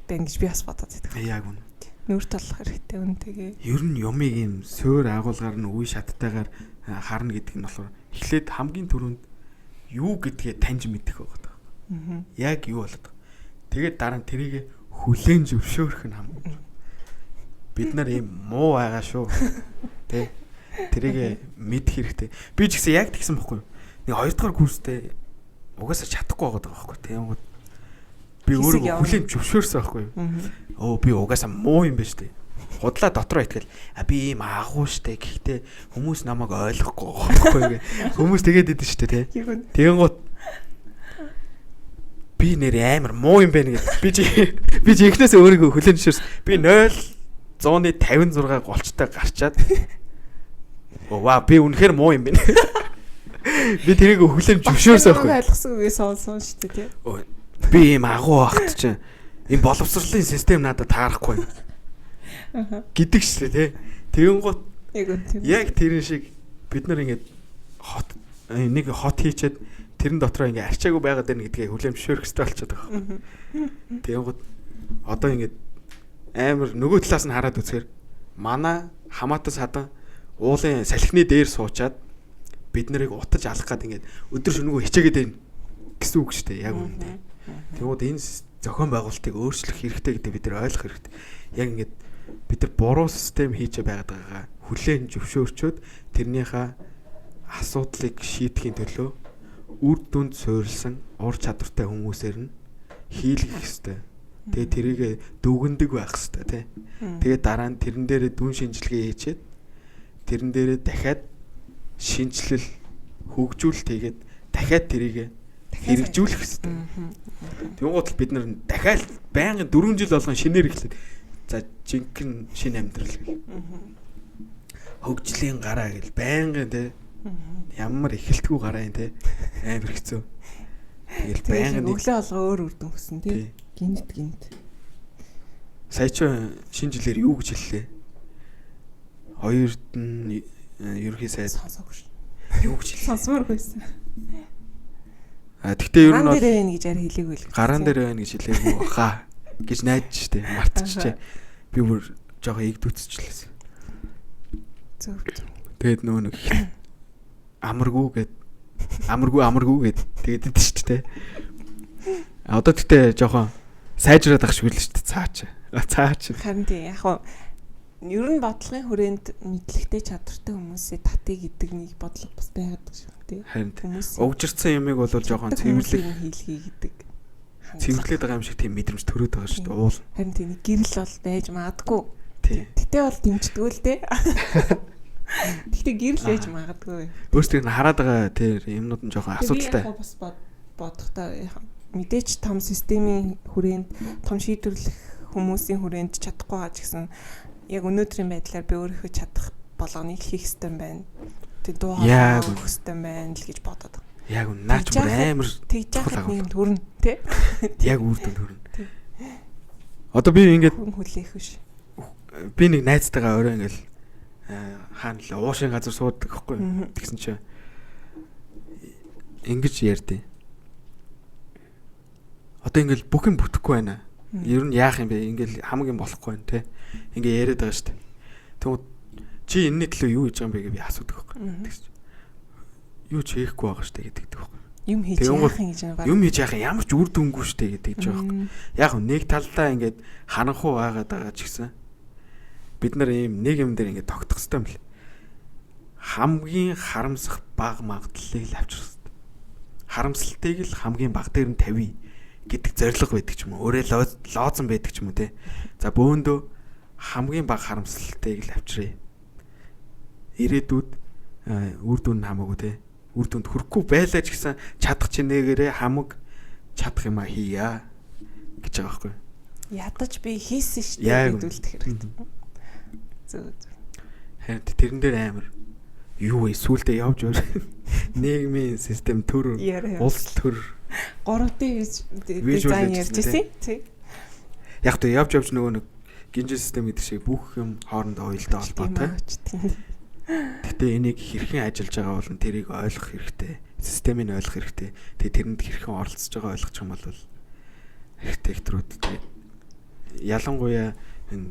байна гэж би бас бодоод байдаг. Яг үнэ. Нүрт болох хэрэгтэй үнтэйгээ. Ер нь юмыг юм суур агуулгаар нь үе шаттайгаар харна гэдэг нь болохоор эхлээд хамгийн түрүүнд юу гэдгээ таньж мэдэх байгаа. Яг юу болоод. Тэгээд дараа нь тэрийг хүлээн зөвшөөрөх нь хамгийн. Бид нар ийм муу байгаа шүү. Тэ. Тэрийг мэдэх хэрэгтэй. Би ч гэсэн яг тэгсэн бохгүй юу. Нэг 2 дугаар курстэй угаасаа чадахгүй байгаа байхгүй юу. Тэнгууд би өөрөө хүлээн зөвшөөрсөн байхгүй юу. Би угаасаа муу юм байна шүү дээ. Худлаа дотроо итгэл би ийм агуу штэ гэхдээ хүмүүс намайг ойлгохгүй байхгүй юу. Хүмүүс тэгээд идэв штэ тий. Тэнгууд би нэр амар муу юм байна гэдэг. Би ихнээс өөрийгөө хүлээн зөвшөөрсөн. Би 0-156 голчтой гарчаад ваа би үнэхээр муу юм байна. Би тэрийг хүлээн зөвшөөрсөн байхгүй. Ойлгосон үгээ сонсон шүү дээ тий. Би ийм агуу багт чинь ийм боловсролын систем надад таарахгүй. Гэдэг шүү дээ тий. Тэгэнгუთ яг тэрэн шиг бид нар ингээд нэг хот хийчээд тэрэн дотроо ингээд арчаагүй байгаад байна гэдгийг хүлээн зөвшөөрөх хэрэгтэй болчиход байгаа. Тэгэнгუთ одоо ингээд амар нөгөө талаас нь хараад үзэхээр манай хамаатас хадан уулын салхины дээр суучаад бид нарыг утаж алах гээд ингээд өдөр шөнөгүй хичээгээд байна гэсэн үг шүү дээ. Яг үнэндээ. Тэгвэл энэ зохион байгуулалтыг өөрчлөх хэрэгтэй гэдэг бид нар ойлгох хэрэгтэй. Яг ингээд бид нар буруу систем хийж байгаад байгаагаа хүлээн зөвшөөрчөөд тэрнийхээ асуудлыг шийдэхин төлөө үр дүнд суурилсан ур чадвартай хүмүүсээр нь хийлгэх хэрэгтэй. Тэгээ тэрийг дүгндэг байх хэрэгтэй тий. Тэгээ дараа нь тэрэн дээрээ дүн шинжилгээ хийчихэд тэрэн дээрээ дахиад шинжилэл хөгжүүлэлт хийгээд дахиад тэрийг хэрэгжүүлэх хэрэгтэй. Тэгвэл бид нар дахиад байнгын 4 жил болгон шинээр эхлээд за жинхэнэ шинэ амьдрал гэл. Хөгжлийн гараа гэл байнгын тий. Ямар эхэлтгүй гараа юм тий. Амар хэцүү. Тэгэл байнгын өглөө олгоо өөр үр дүн хөсөн тий. Гинт. Сая ч шинэ жилээр юу гэж хэллээ? Хоёрд нь ерөнхий сайд сонсоогүй шүү. Юу гэж хэллээ? Сонсмооргүй байсан. Тэгтээ ер нь гараан дээр байна гэж яар хэлээгүй л. Гараан дээр байна гэж хэлээгүй баха гэж найдаж штэ мартчихжээ. Би бүр жоохон игдүүцчихлээсэн. Зөв. Тэгээд нөгөө нэг амаргүй гэд тэгээд идэв штэ те. Одоо тэгтээ жоохон сайжраад ах шиг л штэ цаач. Харин тий яг хуу ер нь бодлогын хүрээнд мэдлэгтэй чадвартай хүмүүсийн татыг гэдэг нэг бодлого бас байгаад байгаа шүү тий. Харин угжирцсан юмыг бол жоохон цэвэрлэх хийлхий гэдэг. Цэвэрлээд байгаа юм шиг тийм мэдрэмж төрөөд байгаа шүү дээ. Уул. Харин тий нэг гэрэл бол байж магадгүй. Тэгтээ бол дэмждэг л дээ. Тэгтээ гэрэл байж магадгүй. Өөрсдийг нь хараад байгаа тэр юмнууд нь жоохон асуудалтай. Би бас бодохдоо мэдээч том системийн хүрээнд том шийдвэрлэх хүмүүсийн хүрээнд чадахгүй байгаа ч гэсэн яг өнөөдрийн байдлаар би өөрийнхөө чадах болгоныг хийх хэрэгтэй байна. Тэг дуу хоолой өгөх хэрэгтэй байна л гэж бодоод байгаа. Яг наач амар тэгж яхад нэг төрн тий. Яг үр дүн төрн. Одоо би ингээд хүн хүлээх биш. би нэг найзтайгаа өөрөө ингээд хаана л уушин газар суудаг гэхгүй. Тэгсэн чинь ингэж ярьдیں۔ Одоо ингээд бүх юм бүтэхгүй байна. Ер нь яах юм бэ? Ингээд хамгийн болохгүй байна те. Ингээд яриад байгаа шүү дээ. Тэгвэл чи энэний төлөө юу хийж байгаа юм бэ гэж би асуудаг байхгүй. Тэгс. Юу ч хийхгүй байгаа шүү дээ гэдэг байхгүй. Юм хийж яах юм гэж байна. Юм хийж яах юм ямар ч үр дүнгүй шүү дээ гэдэг ч байгаа байхгүй. Яг нэг талдаа ингээд харанхуу байгаад байгаа ч гэсэн бид нар ийм нэг юм дээр ингээд тогтох хэрэгтэй юм л. Хамгийн харамсах баг магадлалыг л авчрах хэрэгтэй. Харамсалтыг л хамгийн баг дээр нь тавья гэдэг зорилго байдаг ч юм уу. Өөрөө лооцсон байдаг ч юм уу те. За бөөндөө хамгийн баг харамсалтыг л авчрая. Ирээдүйд үр дүн хамаагүй те. Үр дүнд хүрэхгүй байлаа ч гэсэн чадах чинээгээрээ хамаг чадах юм а хийя гэж байгаа байхгүй. Ядаж би хийсэн шүү дээ гэдүүлдэг хэрэгтэй. Зөв. Харин тэрэн дээр амар юу вэ? Сүулдэ явж өөр нийгмийн систем төр улс төр 3D дизайн ярьжсэн тий. Яг тэ явж нөгөө нэг гинжи систем гэдэг шиг бүх юм хоорондоо уялдаа холбоотой. Гэтэ энийг хэрхэн ажиллаж байгаа бол тэрийг ойлгох хэрэгтэй. Системийг ойлгох хэрэгтэй. Тэгээ тэрэнд хэрхэн оролцож байгаа ойлгох юм бол архитектурууд ялангуяа энэ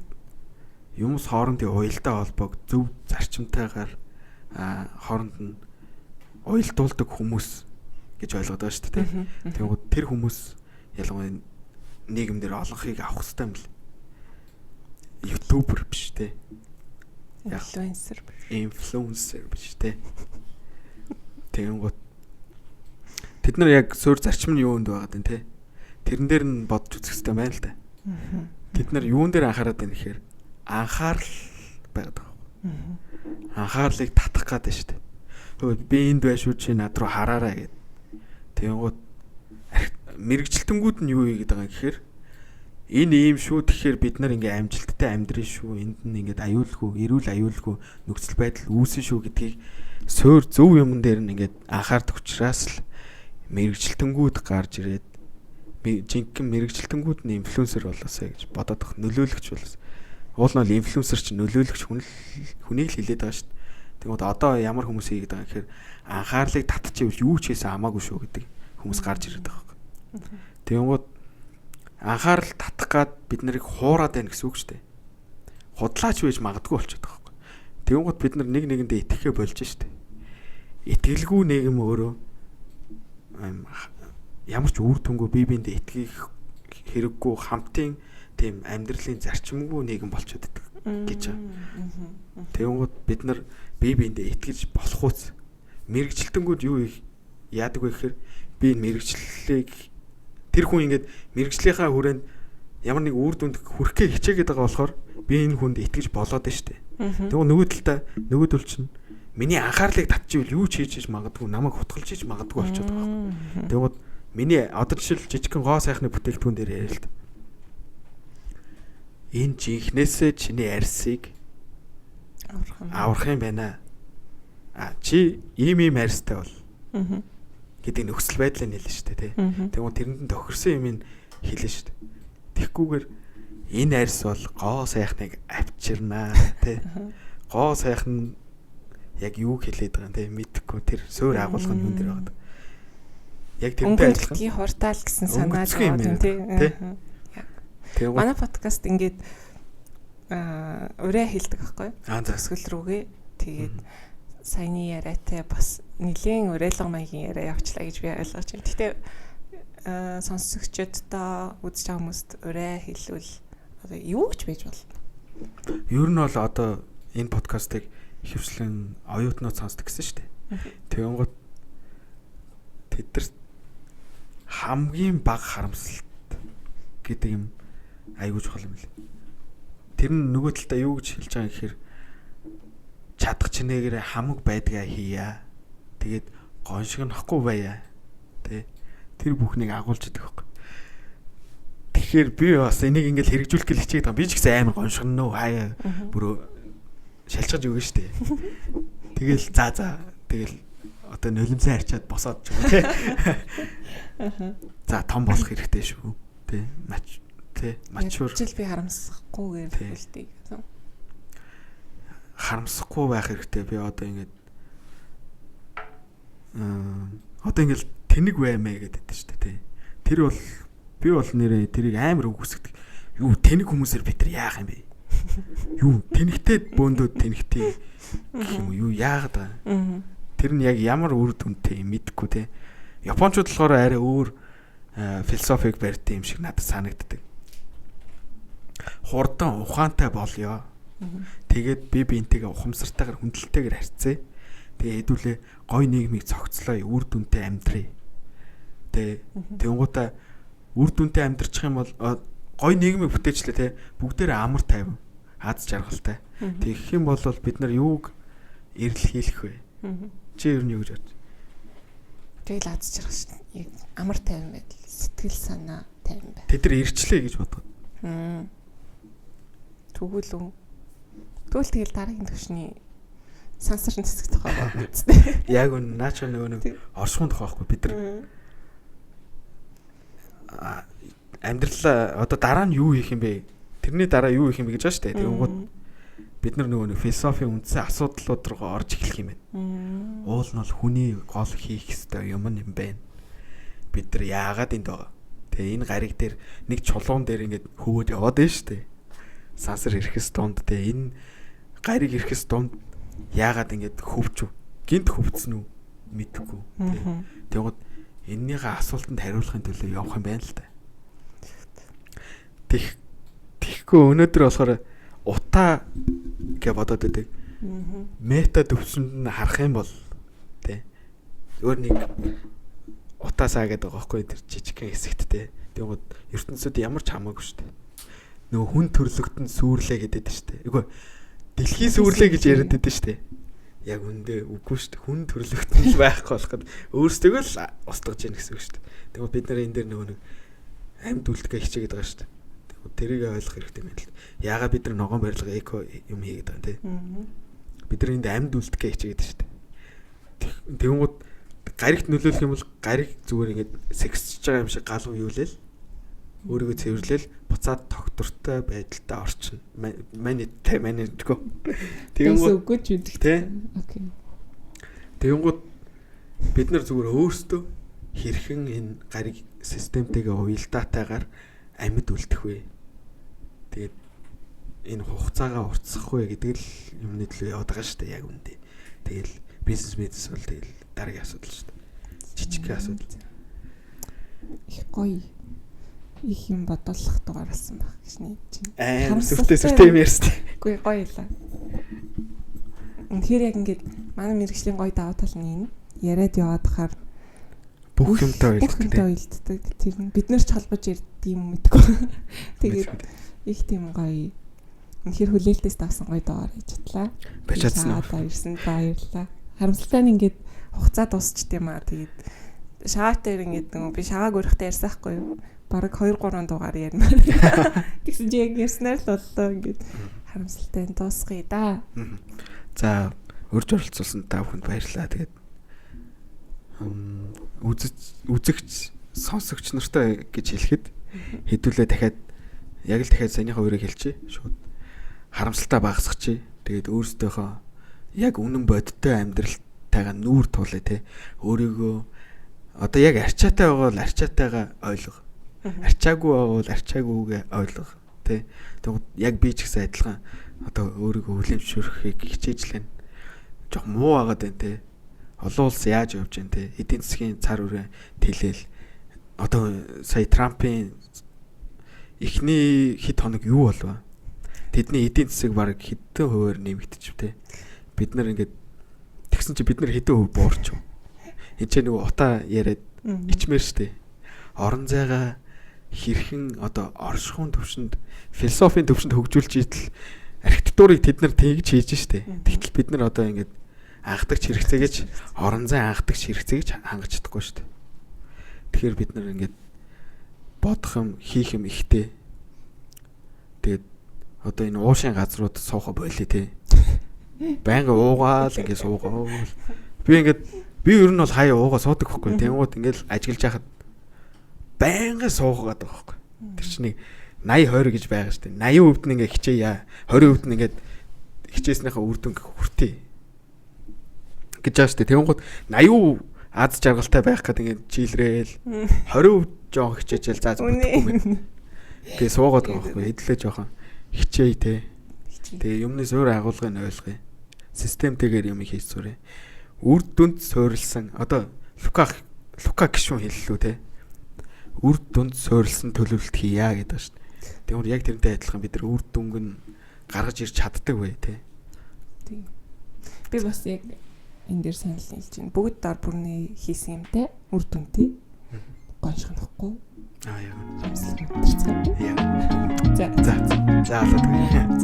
юмс хоорондын уялдаа холбоог зөв зарчимтайгаар хооронд нь уялдуулдаг хүмүүс гэж ойлгоод байгаа шүү дээ. Тэгвэл тэр хүмүүс ялангуяа нийгэмдэр олонхийг авах хэрэгтэй юм л. Ютубер биш те. Инфлюенсер биш те. Тэгвэл тэд нар яг суурь зарчим нь юунд байгаад байна те. Тэрэн дээр нь бодож үзэх хэрэгтэй байна л да. Тэд нар юун дээр анхаарат байна гэхээр анхаарал байгаад байгаа. Анхаарлыг татах гэдэг шүү дээ. Хөөе би энд байх шүү чи над руу хараарай гэд. Тэнгууд мэрэгчлэлтэнгүүд нь юу хийгээд байгаа гэхээр энэ ийм шүү тэгэхээр бид нар ингээ амжилттай амьдрын шүү. Энд нь ингээд аюулгүй, эрүүл аюулгүй нөхцөл байдал үүсэн шүү гэдгийг суур зөв юмн дээр нь ингээд анхаардаг учраас л мэрэгчлэлтэнгүүд гарч ирээд жинхэнэ мэрэгчлэлтэнгүүд нь инфлюенсер болоосай гэж бодоод их нөлөөлөгч болоос. Уул нь инфлюенсер ч нөлөөлөгч хүнийг л хилээд байгаа шүү дээ. Тэгмээд одоо ямар хүмүүс хийгээд байгаа гэхээр анхаарлыг татчихвэл юу ч хийсэн хамаагүй шүү гэдэг хүмүүс гарч ирээд байгаа юм. Тэгмээд анхаарал татах гад бид нарыг хуураад байна гэсэн үг шүү дээ. Худлаач байж магадгүй болчиход байгаа юм. Тэгмээд бид нар нэг нэгэндээ итгэхээ болж шүү дээ. Итгэлгүй нийгэм өөрөө ямар ч үр дүнгүй бие биендээ итгэх хэрэггүй хамтын тийм амьдралын зарчимгүй нийгэм болчиход байдаг гэж байна. Тэгвэл бид нар бие биендээ итгэж болох үс мэрэгчлэлтэнгүүд юу яадаг вэ гэхээр би мэрэгчлэлийг тэр хүн ингээд мэрэгчлийнхаа хүрээнд ямар нэг үр дүнд хүрэхээ хичээгээд байгаа болохоор би энэ хүнд итгэж болоод байна шүү дээ. Тэгвэл нөгөө талдаа нөгөө төл чинь миний анхаарлыг татчихвэл юу ч хийж магадгүй намайг хутгалж хийж магадгүй болчиход байгаа юм. Тэгвэл миний одоо жишээл жижигхэн гоо сайхны бүтээгдэхүүн дээр яриа л да. Энэ жинхнээсээ чиний арьсыг аврах юм байна. Чи ийм арьстай бол гэдэг нөхцөл байдлыг нэлээ шүү дээ тий. Тэгвэл тэрэнд нь тохирсон юм хэлнэ шүү дээ. Тэгхгүйгээр энэ арьс бол гоо сайхныг авчирнаа тий. Гоо сайхан яг юу хэлээд байгаа юм тий мэдэхгүй тэр суур агуулга нь юун дээр байгаа. Яг тэрнтэй адилхан хуртаал гэсэн санаа байна тий. Тэгээ манай подкаст ингээд ураа хэлдэг байхгүй юу? Зөвсгөл рүүгээ тэгээд саяны яриатай бас нэлээд урайлга маягийн яриа явуулчлаа гэж би ойлгож байна. Гэхдээ сонсогчдоо үзэж байгаа хүмүүст ураа хэлвэл одоо юу ч байж болно. Ер нь бол одоо энэ подкастыг ихэвчлэн оюутнууд сонсдог гэсэн шүү дээ. Тэгэнгუთ тэд нар хамгийн бага харамсалт гэдэг юм айгуу чухал юм лээ. Тэр нь нөгөө талдаа юу гэж хэлж байгаа юм гэхээр чадах чинээгээр хамаг байдгаа хийя. Тэгээд гоншигнохгүй байя. Тэ. Тэр бүхнийг агуулж идэг байхгүй. Тэгэхээр би бас энийг ингээл хэрэгжүүлэх гэж хичээд байгаа. Би ч гэсэн амар гоншигно хаяа бүр шалчгаж өгнө штэ. Тэгэл за тэгэл одоо нулимсаа харчаад босоод ч юм уу тэ. За том болох хэрэгтэй шүү. Тэ. Тэ мачуур. Жил би харамсахгүйгээр үлдээ гэсэн. Харамсахгүй байх хэрэгтэй. Би одоо ингээд одоо ингээд тэнэг баймаа гэдэг шүү дээ. Тэр бол би бол нэрээ тэрийг амар үгүйсгдэг. Юу тэнэг хүмүүсээр бид нар яах юм бэ? Юу тэнэгтэй бөөндөө тэнэгтэй гэх юм уу? Юу яагаад байгаа? Тэр нь яг ямар үр дүнтэй юм мэдэхгүй те. Японочууд болохоор арай өөр философиг барьдаг юм шиг надад санагддаг. Хурдан ухаантай болёо. Тэгээд би биентэйгээ ухамсартайгаар хүндэлтэйгээр харьцъя. Тэгээ хэдүүлээ гой нийгмийг цогцлоо, үр дүнтэй амьдрий. Тэнгуудаа үр дүнтэй амьдрчих юм бол гой нийгмийг бүтээчлээ те бүгдээрээ амар тайван, аз жаргалтай. Тэгэх юм бол бид нар юуг эрэлхийлэх вэ? Чи ер нь юу гэж бодож? Тэгэл аз жаргал шүү. Яг амар тайван байдал, сэтгэл санаа тайван бай. Тэд нар ирчлээ гэж бодгоо. Тэгвэл тэгэл дараагийн төвшний сансар нисэх тохоо байна. Яг үн наача нөгөө нэг оршихуун тохоо байхгүй бид нар амьдралаа одоо дараа нь юу хийх юм бэ? Тэрний дараа юу хийх юм бэ гэж байна шүү дээ. Тэгэнгүүт бид нар нөгөө нэг философийн үндсэн асуудлууд руу орж эхлэх юм байна. Уул нь бол хүний гол хийх ёстой юм байна. Бид нар яагаад энд байгаа? Тэгээ энэ гариг дээр нэг чулуун дээр ингээд хөвөөд яваад байна шүү дээ. Сансар ирэхс дунд тэгээ энэ гариг ирэхс дунд яагаад ингээд хөвчв? Гинт хөвцөн үү? Мэдхгүй. Тэгвэл эннийхээ асуултанд хариулахын төлөө явах юм байна л да. Тэгэхгүй өнөөдөр болохоор утаа гэж бодоод байдаг. Мета төвшөнд нь харах юм бол тий. Өөр нэг утаасаа гэдэг байгаа байхгүй тэр жижигхэн хэсэгт тий. Тэгвэл ертөнцид ямар ч хамаагүй шүү дээ. Нөгөө хүн төрлөختөнд сүрлээ гэдэг дээ шүү дээ. Үгүй дэлхийн сүрлээ гэж яриад байдаг шүү дээ. Яг үндэ үгүй шүү дээ. Хүн төрлөختөнд байхгүй болоход өөрсдөө л устгаж яах гэсэн үг шүү дээ. Тэгвэл бид нар энэ дээр нөгөө нэг амьд үлдэхээ хичээгээд байгаа шүү дээ. Тэрийг ойлгох хэрэгтэй юм л. Яагаад бид нар ногоон барилга эко юм хийгээд байгаа юм те. Бид нар энд амьд үлдэхээ хичээгээд шүү дээ. Тэгвэл гаригт нөлөөлөх юм бол гариг зүгээр ингээд сэгсэж байгаа юм шиг галуу юулээл өөрийгөө цэвэрлээл буцаад тогтвортой байдалтай орчин. Манайдгүй. Тэгвэл үгүй ч үдэх те. Окей. Тэгвэл бид нар зүгээр өөрсдөө хэрхэн энэ гариг системтэйгээ уялдаатайгаар амьд үлдэх вэ? Тэгээд энэ хугацаагаа уртсах вэ гэдэг л юмны төлөө яваад байгаа шүү дээ яг үндэ. Тэгэл бизнес бол тэгэл дараагийн асуудал шүү дээ. Жижиг асуудал. Их гоё. Их юм бодуулах дугаарласан баг гэж найдаж байна. Сүртэй юм ярьсан. Үгүй гоё л. Үнэхээр яг ингээд манай мэрэгжлийн гоё даваа тал нь энэ. Яриад яваад хахаар бүх юмтай уйлддаг. Тэр нь бид нар ч холбож ярьдаг юм мэдгүй. Тэгээд их тийм гоё. Үнэхээр хүлээлтээс давсан гоё дуугаар хийж чадлаа. Баяжсан уу? Баярсан баярлалаа. Харамсалтай нь ингээд хугацаа дуусчт юм аа. Тэгээд шаагтаар ингээд нөгөө би шагааг өрөхтэй ярьсаахгүй юу? Бараг 2-3 дугаар ярина. Тэгсэн чи яг ярьснаар л боллоо ингээд харамсалтай нь дуусгая да. За урьж оролцуулсан та бүхэнд баярлалаа. Тэгээд үзэгч сонсогч нартай гэж хэлэхэд хэдүүлээ дахиад яг л дахиад санийхаа өрийг хэлчихье. Шууд харамсалтай багасгачих. Тэгээд өөрсдийнхөө яг үнэн бодиттой амьдралтайгаа нүүр тулъя те. Өөрийгөө одоо яг арчаатай байгаа бол арчаатайгаа ойлго. Арчаагүй байгаа бол арчаагүйгээ ойлго те. Тэгвэл яг би ч гэсэн адилхан одоо өөрийгөө хүлэмжшүүлэхийг хичээж лэн. Жог муу агаад байна те. Олон улс яаж явж байна те. Эдийн засгийн цар хүрээ тэлээл. Одоо сая Трампын эхний хэд хоног юу болов? Тэдний эдийн засаг баг хэдэн хувиар нэмэгдчих те. Бид нар ингээд тэгсэн чи бид нар хэдэн хувь буурч. Энд ч нөгөө утаа яриад ичмээр штэ. Орон зайгаа хэрхэн одоо оршихуун төвшөнд философийн төвшөнд хөгжүүлж идэл архитектурыг тэд нар тэгж хийж штэ. Тэгтэл бид нар одоо ингээд анхдагч хэрэгцээгээч орон зай анхдагч хэрэгцээгч хангаж чадахгүй штэ. Тэгэхээр бид нар ингээд бодох юм хийх юм ихтэй. Тэгээд одоо энэ уушийн газрууд сууха болиё те. Байнга уугаал ингээд суугаа. Би ер нь бол хаяа уугаа суудаг байхгүй. Тэнгууд ингээд ажиглаж яхад байнга суугаад байгаа байхгүй. Тэр чинь 80 20 гэж байгаа шүү дээ. 80% нь ингээ хичээе. 20% нь ингээ хичээснийхаа үр дүн хүртээ гэж байгаа шүү дээ. Тэгэнгუთ 80% аз жаргалтай байх гэдэг ингээд чийлрээл 20% жоох хичээжэл заа бүтэхгүй мэн. Тэгээ суугаад байгаа байхгүй хэдлээ жоохон хичээе те. Тэгээ юмны суурь агуулгыг нь ойлгоё. Системтэйгээр юм хийж сурыг. Үр дүнд суурилсан одоо Лука гişүн хэллүү те. Үр дүнд суурилсан төлөвлөлт хийя гэдэг шүү дээ. Тэгмэр яг тэрнтэй адилхан бид нар үр дүнг нь гаргаж ирч чаддаг бай те. Тийм. Би бас яг энэ дээр санал нийлж байна. Бүгд дор бүрний хийсэн юмтай үр дүнтэй гоншгохгүй. Яа. Хамсалтай. Яа. За. За. За.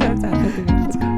За.